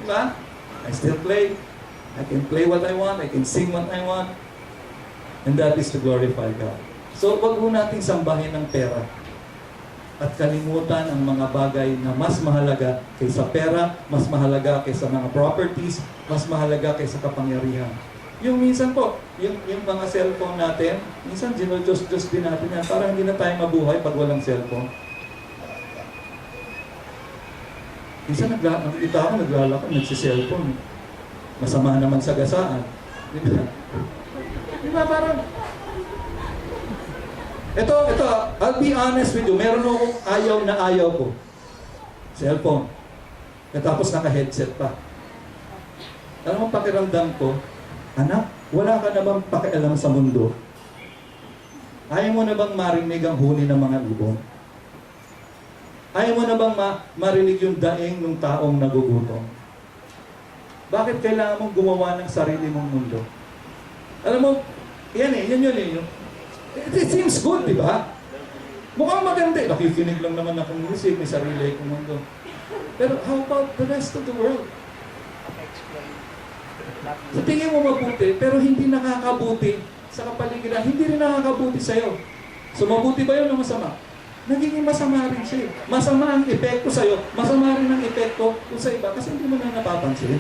Diba? I still play. I can play what I want. I can sing what I want. And that is to glorify God. So, wag mo nating sambahin ng pera at kalimutan ang mga bagay na mas mahalaga kaysa pera, mas mahalaga kaysa mga properties, mas mahalaga kaysa kapangyarihan. Yung minsan po, yung mga cellphone natin, minsan dinodiyos-diyos din natin yan. Parang hindi na tayo mabuhay pag walang cellphone. Minsan nakita ako, naglalakad, nagsi-cellphone. Masama naman sa gasaan. Di ba? Di ba parang... Ito, I'll be honest with you, meron akong ayaw ko. Cellphone. At tapos naka-headset pa. Alam mo pakiramdam ko, anak, wala ka na bang pakialam sa mundo? Ayaw mo na bang marinig ang huni ng mga ibon? Ayaw mo na bang marinig yung daing ng taong nagugutom? Bakit kailangan mong gumawa ng sarili mong mundo? Alam mo, yan yun. It seems good, di ba? Mukhang maganda. Nakikinig lang naman akong music, may sarili akong mundo. Pero how about the rest of the world? Sa tingin mo mabuti, pero hindi nakakabuti sa kapaligiran, hindi rin nakakabuti sa'yo. So mabuti ba yun o masama? Nagiging masama rin siya. Masama ang epekto sa'yo, masama rin ang epekto sa iba kasi hindi mo na napapansin.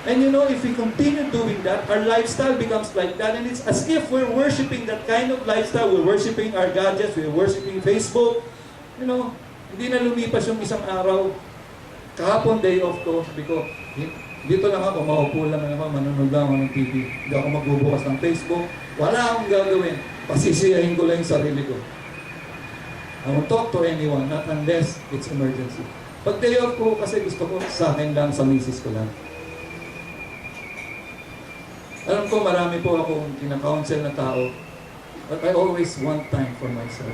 And you know, if we continue doing that, our lifestyle becomes like that, and it's as if we're worshiping that kind of lifestyle. We're worshiping our gadgets, we're worshiping Facebook. You know, hindi na lumipas yung isang araw. Kahapon day off ko, sabi ko, dito lang ako, maupo lang ako, manonood lang ako ng TV. Hindi ako magbubukas ng Facebook. Wala akong gagawin. Pasisiyahin ko lang yung sarili ko. I won't talk to anyone, not unless it's emergency. Pag day off ko, kasi gusto ko sa akin lang, sa misis ko lang. Alam ko, marami po akong kinakounsel na tao, but I always want time for myself.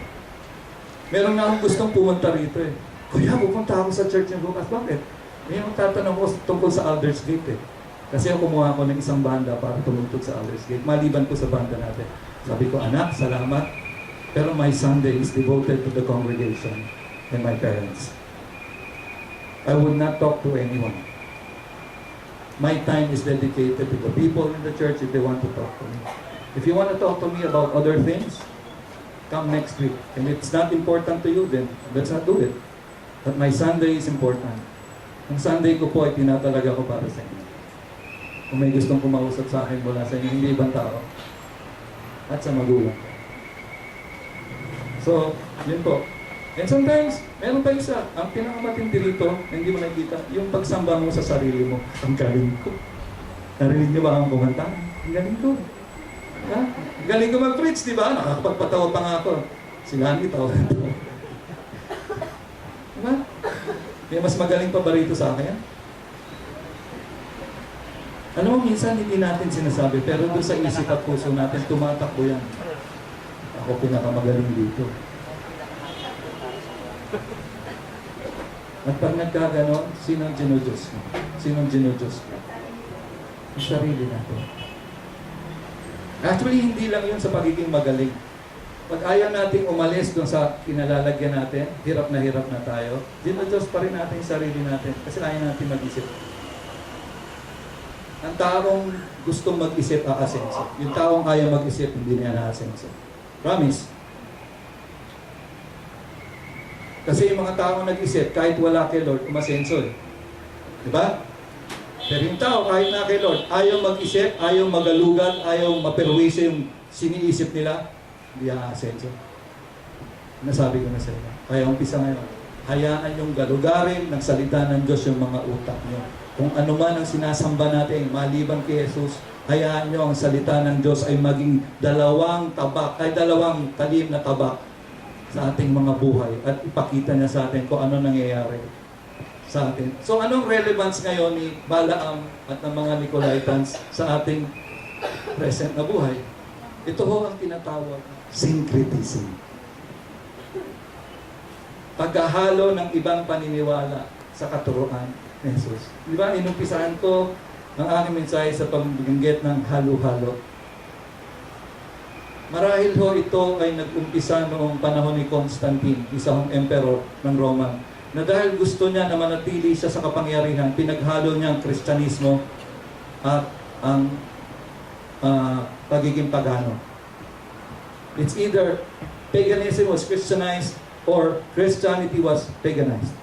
Meron na akong gustong pumunta rito eh. Kuya, pupunta ako sa church ng bukas. Bakit? May magtatanong ko tungkol sa Alders Gate eh. Kasi ako kumuha ko ng isang banda para tumugtog sa Alders Gate. Maliban ko sa banda natin. Sabi ko, anak, salamat. Pero my Sunday is devoted to the congregation and my parents. I would not talk to anyone. My time is dedicated to the people in the church if they want to talk to me. If you want to talk to me about other things, come next week. And if it's not important to you, then let's not do it. But my Sunday is important. Ang Sunday ko po ay tinatalaga ko para sa inyo. Kung may gustong kumausap sa akin mula sa inyo, hindi ibang tao. At sa magulang. So, yun po. And sometimes, meron pa isa, ang pinakamatindi rito, na hindi mo nakikita, yung pagsamba mo sa sarili mo. Ang galing ko. Narinig niyo ba ang kumanta? Ang galing ko. Ha? Ang galing ko mag-preach, di ba? Nakakapagpatawa pa nga ako. Sila ang itaw. Diba? May mas magaling pa ba rito sa akin? Alam mo, minsan hindi natin sinasabi, pero doon sa isip at puso natin, tumatakbo yan. Ako pinakamagaling dito. At pag nagkaganon, sinong ginudiyos mo? Sinong ginudiyos mo? Ang sarili natin. Actually, hindi lang yun sa pagiging magaling. Pag ayaw nating umalis doon sa kinalalagyan natin, hirap na tayo, dinodose pa rin natin yung sarili natin kasi ayaw natin mag-isip. Ang taong gustong mag-isip, aasenso. Yung taong ayaw mag-isip, hindi niya naasenso. Promise. Kasi yung mga taong nag-isip, kahit wala kay Lord, umasenso eh. Diba? Pero yung tao, kahit na kay Lord, ayaw mag-isip, ayaw magalugan, ayaw maperwisyo yung siniisip nila, hindi aasenso. Nasabi ko na sa inyo. Kaya umpisa ngayon, hayaan yung galugarin ng salita ng Diyos yung mga utak nyo. Kung ano man ang sinasamba natin, maliban kay Jesus, hayaan nyo ang salita ng Diyos ay maging dalawang talim na tabak sa ating mga buhay at ipakita niya sa atin kung ano nangyayari sa atin. So anong relevance ngayon ni Balaam at ng mga Nicolaitans sa ating present na buhay? Ito ho ang tinatawag syncretism. Paghahalo ng ibang paniniwala sa katuruan ni Jesus. Di ba, inumpisahan ko ang aking mensahe sa pagbanggit ng halo-halo. Marahil ho ito ay nag-umpisa noong panahon ni Constantine, isang emperor ng Roma, na dahil gusto niya na manatili siya sa kapangyarihan, pinaghalo niya ang Kristyanismo at ang pagiging pagano. It's either paganism was Christianized or Christianity was paganized.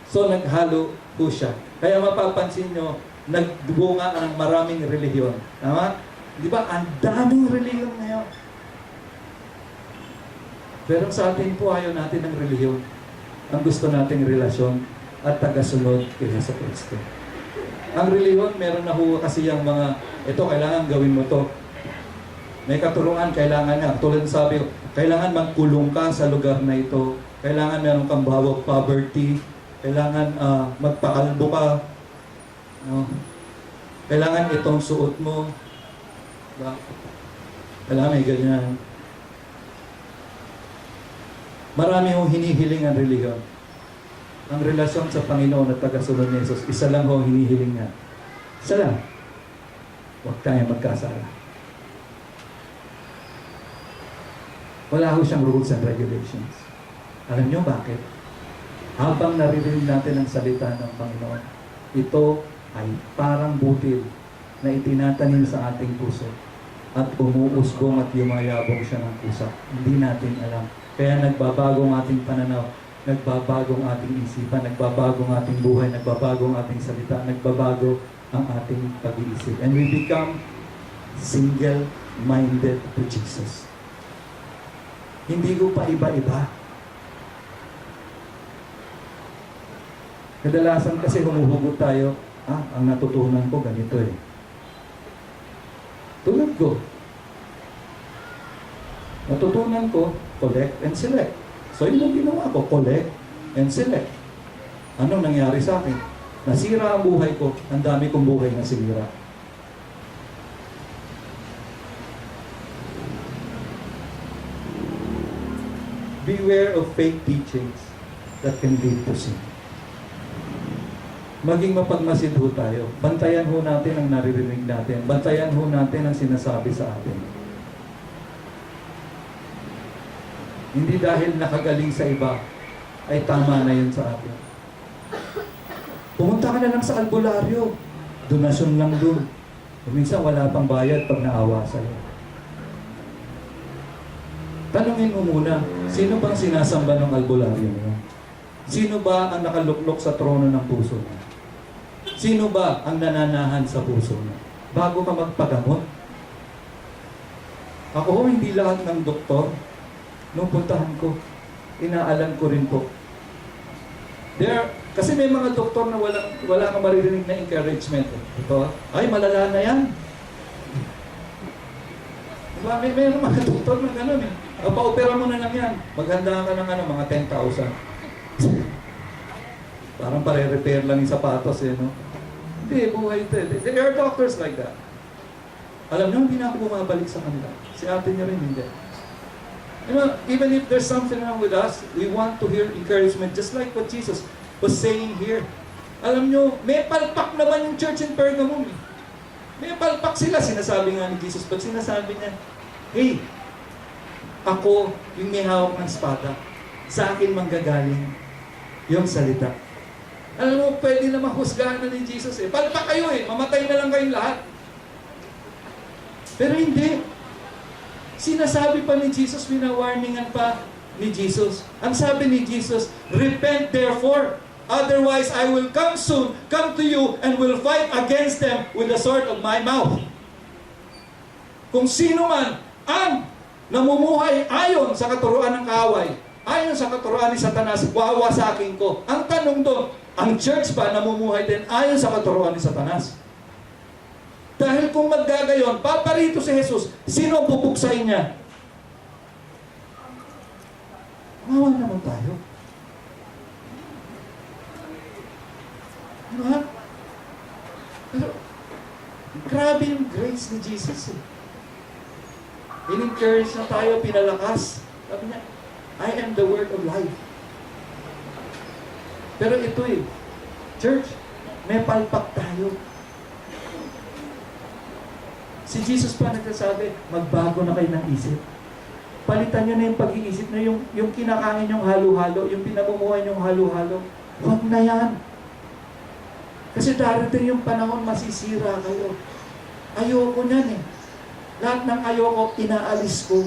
So naghalo po siya. Kaya mapapansin nyo, nagbunga ang maraming relihiyon. Tama? Di ba? Ang daming relihiyon ngayon. Pero sa atin po, ayaw natin ng relihiyon. Ang gusto nating relasyon at tagasunod kay Yesu Cristo. Ang relihiyon, meron na ho kasi yung mga, ito, kailangan gawin mo to. May katuruan, kailangan nga. Tulad sabi, kailangan magkulong ka sa lugar na ito. Kailangan meron kang bawag poverty. Kailangan magpakalbo ka. No? Kailangan itong suot mo. Diba? Kailangan may ganyan. Marami hong hinihiling ang relihiyon. Ang relasyon sa Panginoon at tagasunod ni Jesus, isa lang ho hinihiling niya. Isa lang. Huwag tayo magkasala. Wala ho siyang rules and regulations. Alam niyo bakit? Habang naririnig natin ang salita ng Panginoon, ito ay parang butil na itinatanim sa ating puso at umuusbong at yumayabong siya ng pusa. Hindi natin alam. Kaya nagbabago ang ating pananaw, nagbabago ang ating isipan, nagbabago ang ating buhay, nagbabago ang ating salita, nagbabago ang ating pag-iisip. And we become single-minded to Jesus. Hindi ko pa iba-iba. Kadalasan kasi humuhugot tayo, ang natutunan ko ganito eh. Tulad ko. Natutunan ko, collect and select. So yun ang ginawa ko, collect and select. Anong nangyari sa akin? Nasira ang buhay ko, ang dami kong buhay na sinira. Beware of fake teachings that can lead to sin. Maging mapagmasid ho tayo. Bantayan ho natin ang naririnig natin. Bantayan ho natin ang sinasabi sa atin. Hindi dahil nakagaling sa iba, ay tama na yun sa atin. Pumunta ka na lang sa albularyo. Donasyon lang dun. Minsan wala pang bayad pag naawa sa'yo. Tanungin mo muna, sino bang sinasamba ng albularyo mo? Sino ba ang nakaluklok sa trono ng puso mo? Sino ba ang nananahan sa puso mo? Bago ka magpagamot. Ako, hindi lahat ng doktor, nung puntahan ko, inaalam ko rin po. Kasi may mga doktor na wala kang maririnig na encouragement. Ito, ay malala na yan. Diba? May mga doktor na gano'n eh. Pa-opera mo na lang yan. Maghanda ka ng mga 10,000. Parang pare-repair lang yung sapatos eh, no? Hindi, buhay ito eh. There are doctors like that. Alam nyo, hindi na ako bumabalik sa kanila. Si ate nyo rin, hindi. You know, even if there's something wrong with us, we want to hear encouragement, just like what Jesus was saying here. Alam nyo, may palpak naman yung church in Pergamum. May palpak sila, sinasabi nga ni Jesus. Pag sinasabi niya, hey, ako yung may hawak ng espada. Sa akin manggagaling yung salita. Alam mo, pwede na mahusgahan na ni Jesus eh. Palpak kayo eh, mamatay na lang kayong lahat. Pero hindi. Sinasabi pa ni Jesus, winawarningan pa ni Jesus. Ang sabi ni Jesus, repent therefore, otherwise I will come soon, come to you, and will fight against them with the sword of my mouth. Kung sino man ang namumuhay ayon sa katuruan ng kaaway, ayon sa katuruan ni Satanas, wawasakin ko. Ang tanong doon, ang church ba namumuhay din ayon sa katuruan ni Satanas? Dahil kung maggagayon, paparito si Jesus, sino ang pupuksain niya? Mawa naman tayo. Diba? Pero, grabe yung grace ni Jesus eh. In-encourage na tayo, pinalakas. Sabi niya, I am the word of life. Pero ito eh, church, may palpak tayo. Si Jesus pa nagsasabi, magbago na kayo ng isip. Palitan nyo na yung pag-iisip na yung kinakain yung halo-halo, yung pinamumuhay yung halo-halo. Huwag na yan. Kasi darating yung panahon, masisira kayo. Ayoko niyan eh. Lahat ng ayoko, inaalis ko.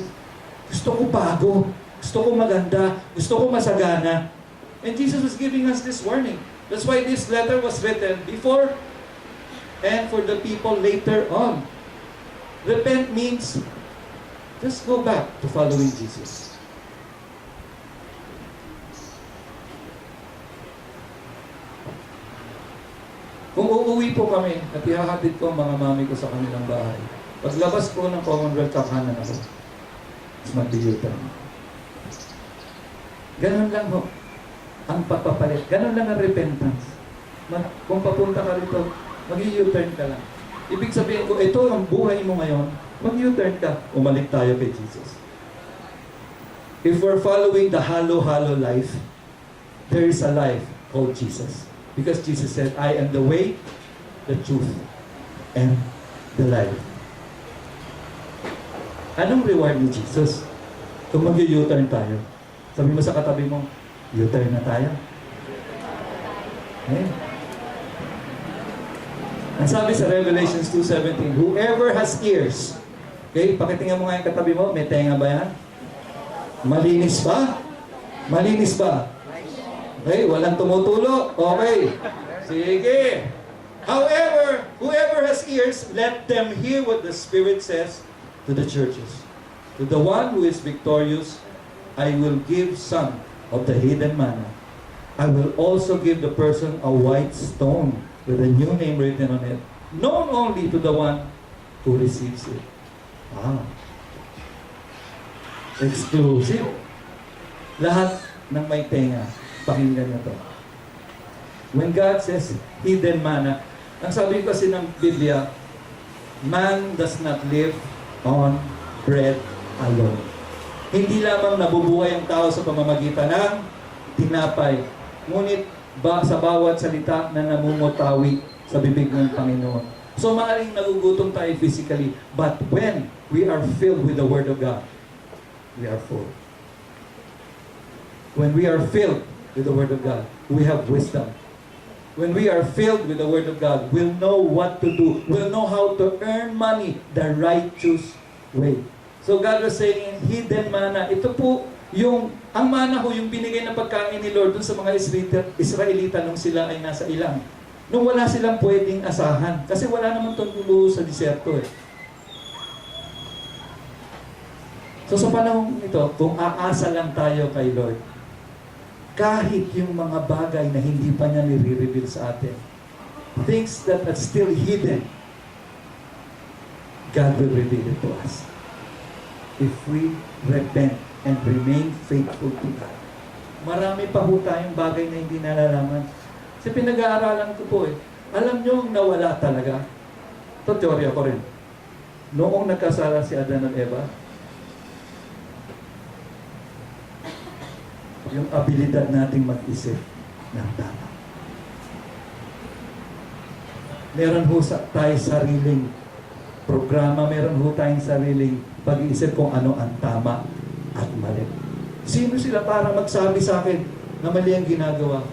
Gusto ko bago. Gusto ko maganda. Gusto ko masagana. And Jesus was giving us this warning. That's why this letter was written before and for the people later on. Repent means just go back to following Jesus. Kung uuwi po kami at ihahatid ko ang mga mami ko sa kanilang bahay, paglabas ko ng Commonwealth, kakanan ako. Mas mag-U-turn. Ganun lang ho. Ang pagpapalit. Ganun lang ang repentance. Kung papunta ka rito, mag-U-turn ka lang. Ibig sabihin ko, ito ang buhay mo ngayon, mag-U-turn ka, umalik tayo kay Jesus. If we're following the halo-halo life, there is a life called Jesus. Because Jesus said, I am the way, the truth, and the life. Anong reward ni Jesus? Kung mag-U-turn tayo, sabi mo sa katabi mo, U-turn na tayo. Okay? Ang sabi sa Revelations 2:17, whoever has ears, okay, pakitingnan mo nga yung katabi mo, may tenga ba yan? Malinis ba? Malinis ba? Okay, walang tumutulo? Okay. Sige. However, whoever has ears, let them hear what the Spirit says to the churches. To the one who is victorious, I will give some of the hidden manna. I will also give the person a white stone with a new name written on it, known only to the one who receives it. Wow. Exclusive. Lahat ng may tenga, pakinggan nyo to. When God says hidden manna, ang sabi kasi ng Biblia, man does not live on bread alone. Hindi lamang nabubuhay ang tao sa pamamagitan ng tinapay, ngunit sa bawat salita na namumutawi sa bibig ng Panginoon. So maaaring nagugutom tayo physically, but when we are filled with the Word of God, we are full. When we are filled with the Word of God, we have wisdom. When we are filled with the Word of God, we'll know what to do. We'll know how to earn money the righteous way. So God was saying, hidden manna. Ito po ang mana ho, yung binigay na pagkain ni Lord dun sa mga Israelita nung sila ay nasa ilang. Nung wala silang pwedeng asahan. Kasi wala naman tunggulo sa diserto eh. So sa panahon ito, kung aasa lang tayo kay Lord, kahit yung mga bagay na hindi pa niya nire-reveal sa atin, things that are still hidden, God will reveal it to us. If we repent and remain faithful to God. Marami pa ho tayong bagay na hindi nalalaman. Kasi pinag-aaralan ko po eh. Alam nyo, nawala talaga. Ito, teorya ko rin. Noong nagkasala si Adan at Eva, yung abilidad nating mag-isip ng tama. Meron ho tayo sariling programa, meron ho tayong sariling pag-iisip kung ano ang tama at mali. Sino sila para magsabi sa akin na mali ang ginagawa ko?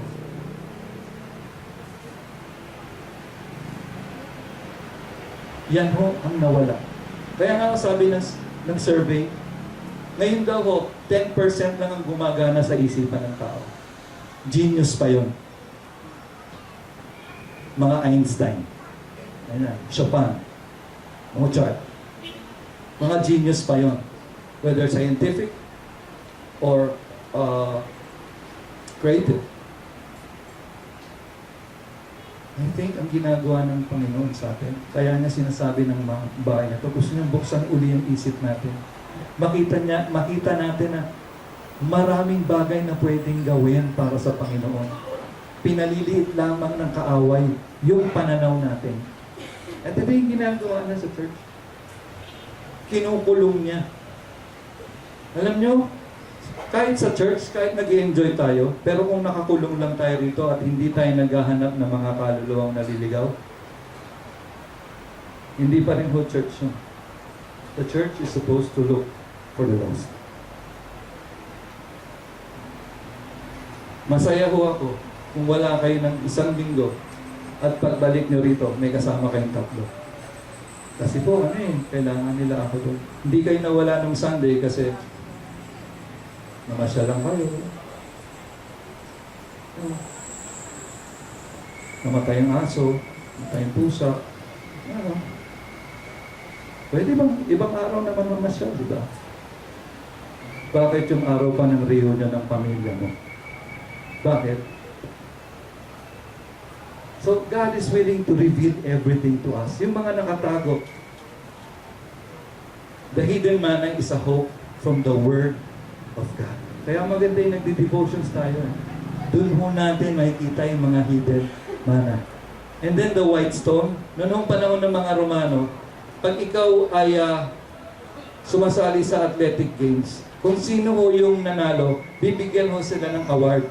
Yan ho ang nawala. Kaya nga sabi ng survey, ngayon daw ho, 10% lang ang gumagana sa isipan ng tao. Genius pa yon. Mga Einstein, Chopin, Mozart. Mga genius pa yon. Whether scientific or creative. I think ang ginagawa ng Panginoon sa atin, kaya niya sinasabi ng mga bahay na ito, gusto niyang buksan uli ang isip natin. Makita natin na maraming bagay na pwedeng gawin para sa Panginoon. Pinaliliit lamang ng kaaway yung pananaw natin. At ito yung ginagawa na sa church. Kinukulong niya. Alam nyo, kahit sa church, kahit nag-enjoy tayo, pero kung nakakulong lang tayo rito at hindi tayo naghahanap ng mga kaluluwang naliligaw, hindi pa rin ho church yun. The church is supposed to look for the lost. Masaya ho ako kung wala kayo ng isang linggo at pagbalik nyo rito, may kasama kayong tatlo. Kasi po, kailangan nila ako doon. Hindi kayo nawala nung Sunday kasi namasya lang kayo. Namatay ang aso, namatay ang pusa. Pwede bang ibang araw naman mamasyal, di ba? Bakit yung araw pa ng reunion ng pamilya mo? Bakit? So, God is willing to reveal everything to us. Yung mga nakatago, the hidden manna is a hope from the Word of God. Kaya maganda yung nagdi-devotions tayo. Doon ho natin makikita yung mga hidden manna. And then the white stone, noong panahon ng mga Romano, pag ikaw ay sumasali sa athletic games, kung sino ho yung nanalo, bibigyan ho sila ng award,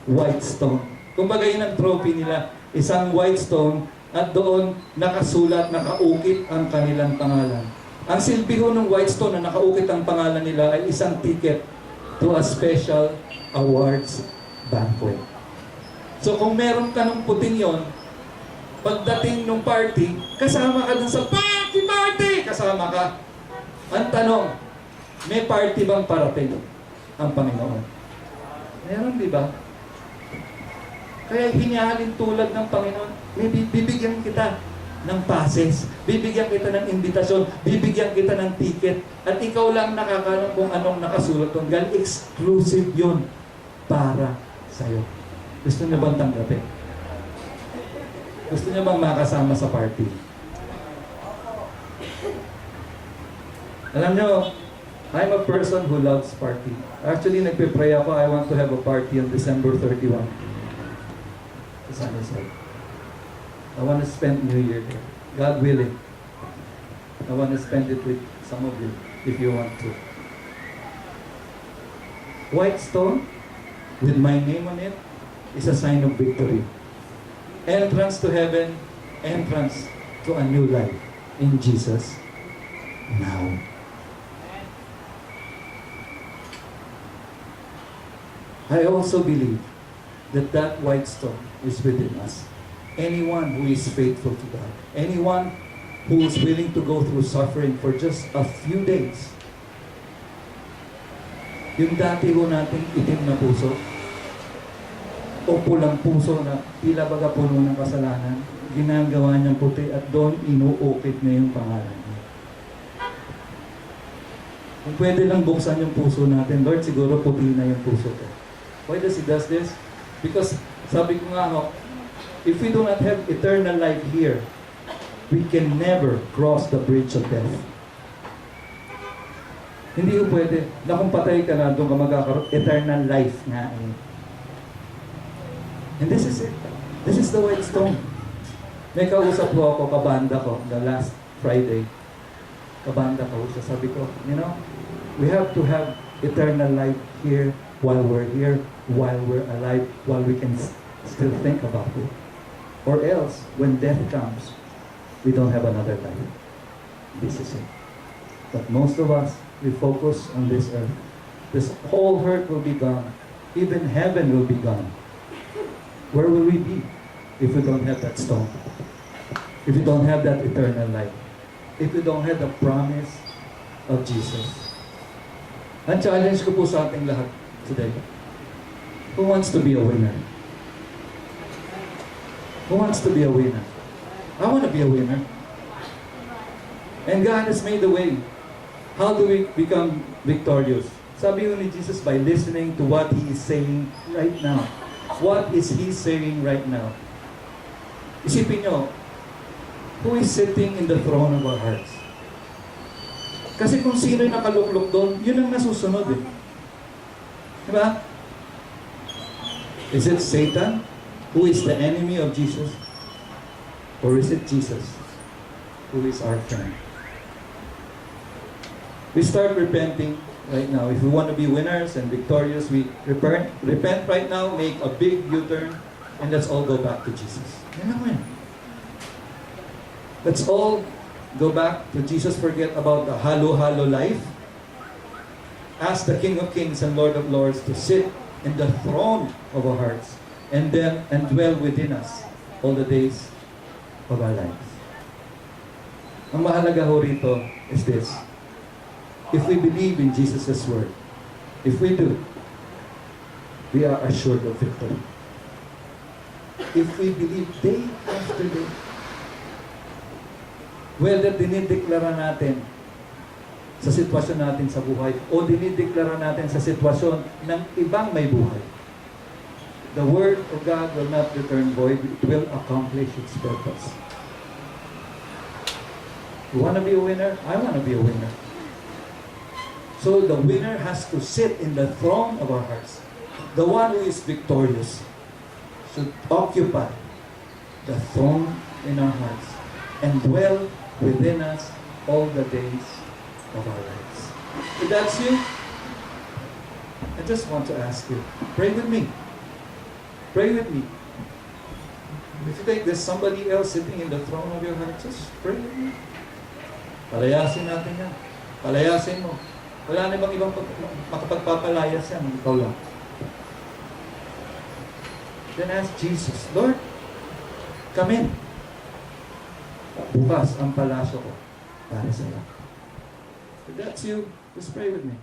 white stone. Kumbaga yun ang trophy nila, isang white stone, at doon nakasulat, nakaukit ang kanilang pangalan. Ang silbi ho ng white stone na nakaukit ang pangalan nila ay isang ticket to a special awards banquet. So kung meron ka ng puting yon, pagdating ng party, kasama ka dun sa party! Kasama ka. Ang tanong, may party bang parating ang Panginoon? Meron, di ba? Kaya hinihalin tulad ng Panginoon, may bibigyan kita ng passes, bibigyan kita ng invitasyon, bibigyan kita ng ticket, at ikaw lang nakakalam kung anong nakasulat doon. Dahil exclusive yun para sa'yo. Gusto niyo bang tanggapin? Gusto niyo bang makasama sa party? Alam niyo, I'm a person who loves party. Actually, nagpe-pray ako, I want to have a party on December 31. Sa San Jose. I want to spend New Year there. God willing. I want to spend it with some of you, if you want to. White stone, with my name on it, is a sign of victory. Entrance to heaven, entrance to a new life in Jesus now. I also believe that white stone is within us. Anyone who is faithful to God, anyone who is willing to go through suffering for just a few days. Yung dati ho nating itim na puso, o pulang puso na tila baga puno ng kasalanan, ginagawa niyang puti at doon inuukit niya yung pangalan niya. Kung pwede lang buksan yung puso natin, Lord, siguro puti na yung puso ko. Why does He does this? Because sabi ko nga ho, if we do not have eternal life here, we can never cross the bridge of death. Hindi ko pwede na kung patay ka na, doon ka magkakaroon eternal life nga eh. And this is it. This is the white stone. May kausap ko ako, kabanda ko, the last Friday. Kabanda ko siya. Sabi ko, you know, we have to have eternal life here while we're here, while we're alive, while we can still think about it. Or else, when death comes, we don't have another life. this is it. But most of us, we focus on this earth. This whole earth will be gone. Even heaven will be gone. Where will we be if we don't have that stone? If we don't have that eternal life? If we don't have the promise of Jesus? Ang challenge ko po sa ating lahat today, who wants to be a winner? Who wants to be a winner? I want to be a winner. And God has made the way. How do we become victorious? Sabi ni Jesus, by listening to what He is saying right now. What is He saying right now? Isipin nyo, who is sitting in the throne of our hearts? Kasi kung sino yung nakaluklok doon, yun ang nasusunod eh. Diba? Is it Satan, who is the enemy of Jesus? Or is it Jesus, who is our friend? We start repenting right now. If we want to be winners and victorious, we repent right now, make a big U-turn, and let's all go back to Jesus. Yan ang win. Let's all go back to Jesus. Forget about the halo-halo life. Ask the King of Kings and Lord of Lords to sit in the throne of our hearts and dwell within us all the days of our lives. Ang mahalaga ho rito is this. If we believe in Jesus' word, if we do, we are assured of victory. If we believe day after day, whether dinideklara natin sa sitwasyon natin sa buhay o dinideklara natin sa sitwasyon ng ibang may buhay, the word of God will not return void. It will accomplish its purpose. You want to be a winner? I want to be a winner. So the winner has to sit in the throne of our hearts. The one who is victorious should occupy the throne in our hearts and dwell within us all the days of our lives. If that's you, I just want to ask you, pray with me. Pray with me. If you think there's somebody else sitting in the throne of your heart, just pray with me. Palayasin natin yan. Palayasin mo. Wala na bang ibang makapagpapalayas yan, ikaw lang. Then ask Jesus, Lord, come in. Bukas ang palasyo ko para sa iyo. If that's you, just pray with me.